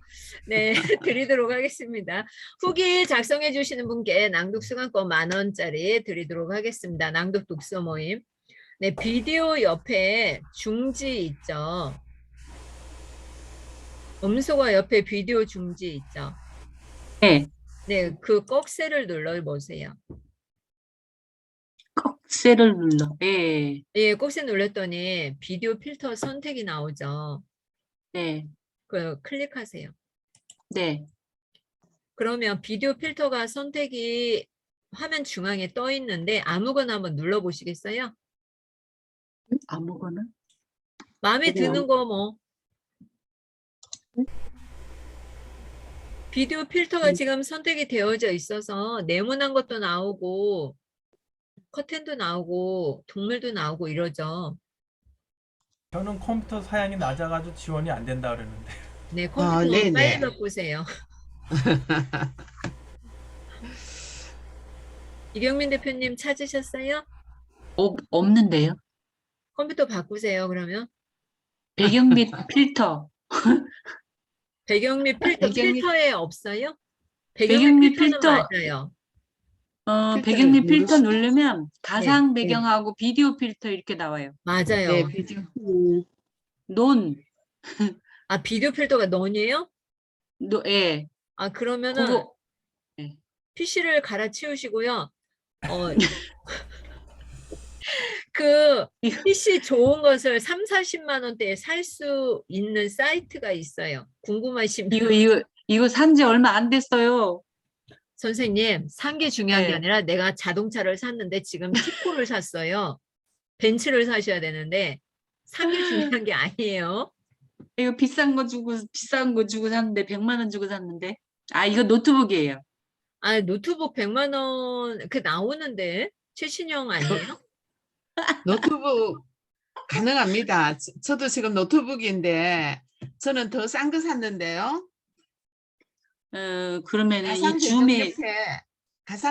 네, 드리도록 하겠습니다. 후기 작성해 주시는 분께 낭독 수강권 10,000원짜리 드리도록 하겠습니다. 낭독 독서 모임. 네, 비디오 옆에 중지 있죠. 음소거 옆에 비디오 중지 있죠. 네, 네, 그 꺽쇠를 눌러 보세요. 꺽쇠를 눌러. 네, 예, 꺽쇠 눌렀더니 비디오 필터 선택이 나오죠. 네, 그 클릭하세요. 네. 그러면 비디오 필터가 선택이 화면 중앙에 떠 있는데 아무거나 한번 눌러 보시겠어요? 아무거나. 마음에 그냥. 드는 거 뭐. 비디오 필터가 지금 선택이 되어져 있어서 네모난 것도 나오고 커튼도 나오고 동물도 나오고 이러죠. 저는 컴퓨터 사양이 낮아가지고 지원이 안 된다 그러는데. 네, 컴퓨터 네네. 빨리 바꾸세요. 이경민 대표님 찾으셨어요? 없는데요. 컴퓨터 바꾸세요, 그러면. 배경 및 필터. 배경 및 필터, 배경 및- 필터에 없어요? 배경 및 필터는 필터. 맞아요. 필터를 배경 및 필터 누르시면- 누르면 가상 네. 배경하고 비디오 필터 이렇게 나와요. 맞아요. 네, 비디오. 논, 아, 비디오 필터가 넌이에요? 예. 아, 그러면은 그거 PC를 갈아치우시고요. 그 PC 좋은 것을 3, 40만 원대에 살 수 있는 사이트가 있어요. 궁금하시면 이거 산지 얼마 안 됐어요. 선생님, 산 게 중요한 게 네. 아니라 내가 자동차를 샀는데 지금 티코를 샀어요. 벤츠를 사셔야 되는데 산 게 중요한 게 아니에요. 이거 비싼 거 주고 샀는데 100만 원 주고 샀는데. 아, 이거 노트북이에요. 아, 노트북 100만 원 그 나오는데 최신형 아니에요? 노트북 가능합니다. 저도 지금 노트북인데 저는 더 싼 거 샀는데요. 그러면 이 가상 배경 줌에 옆에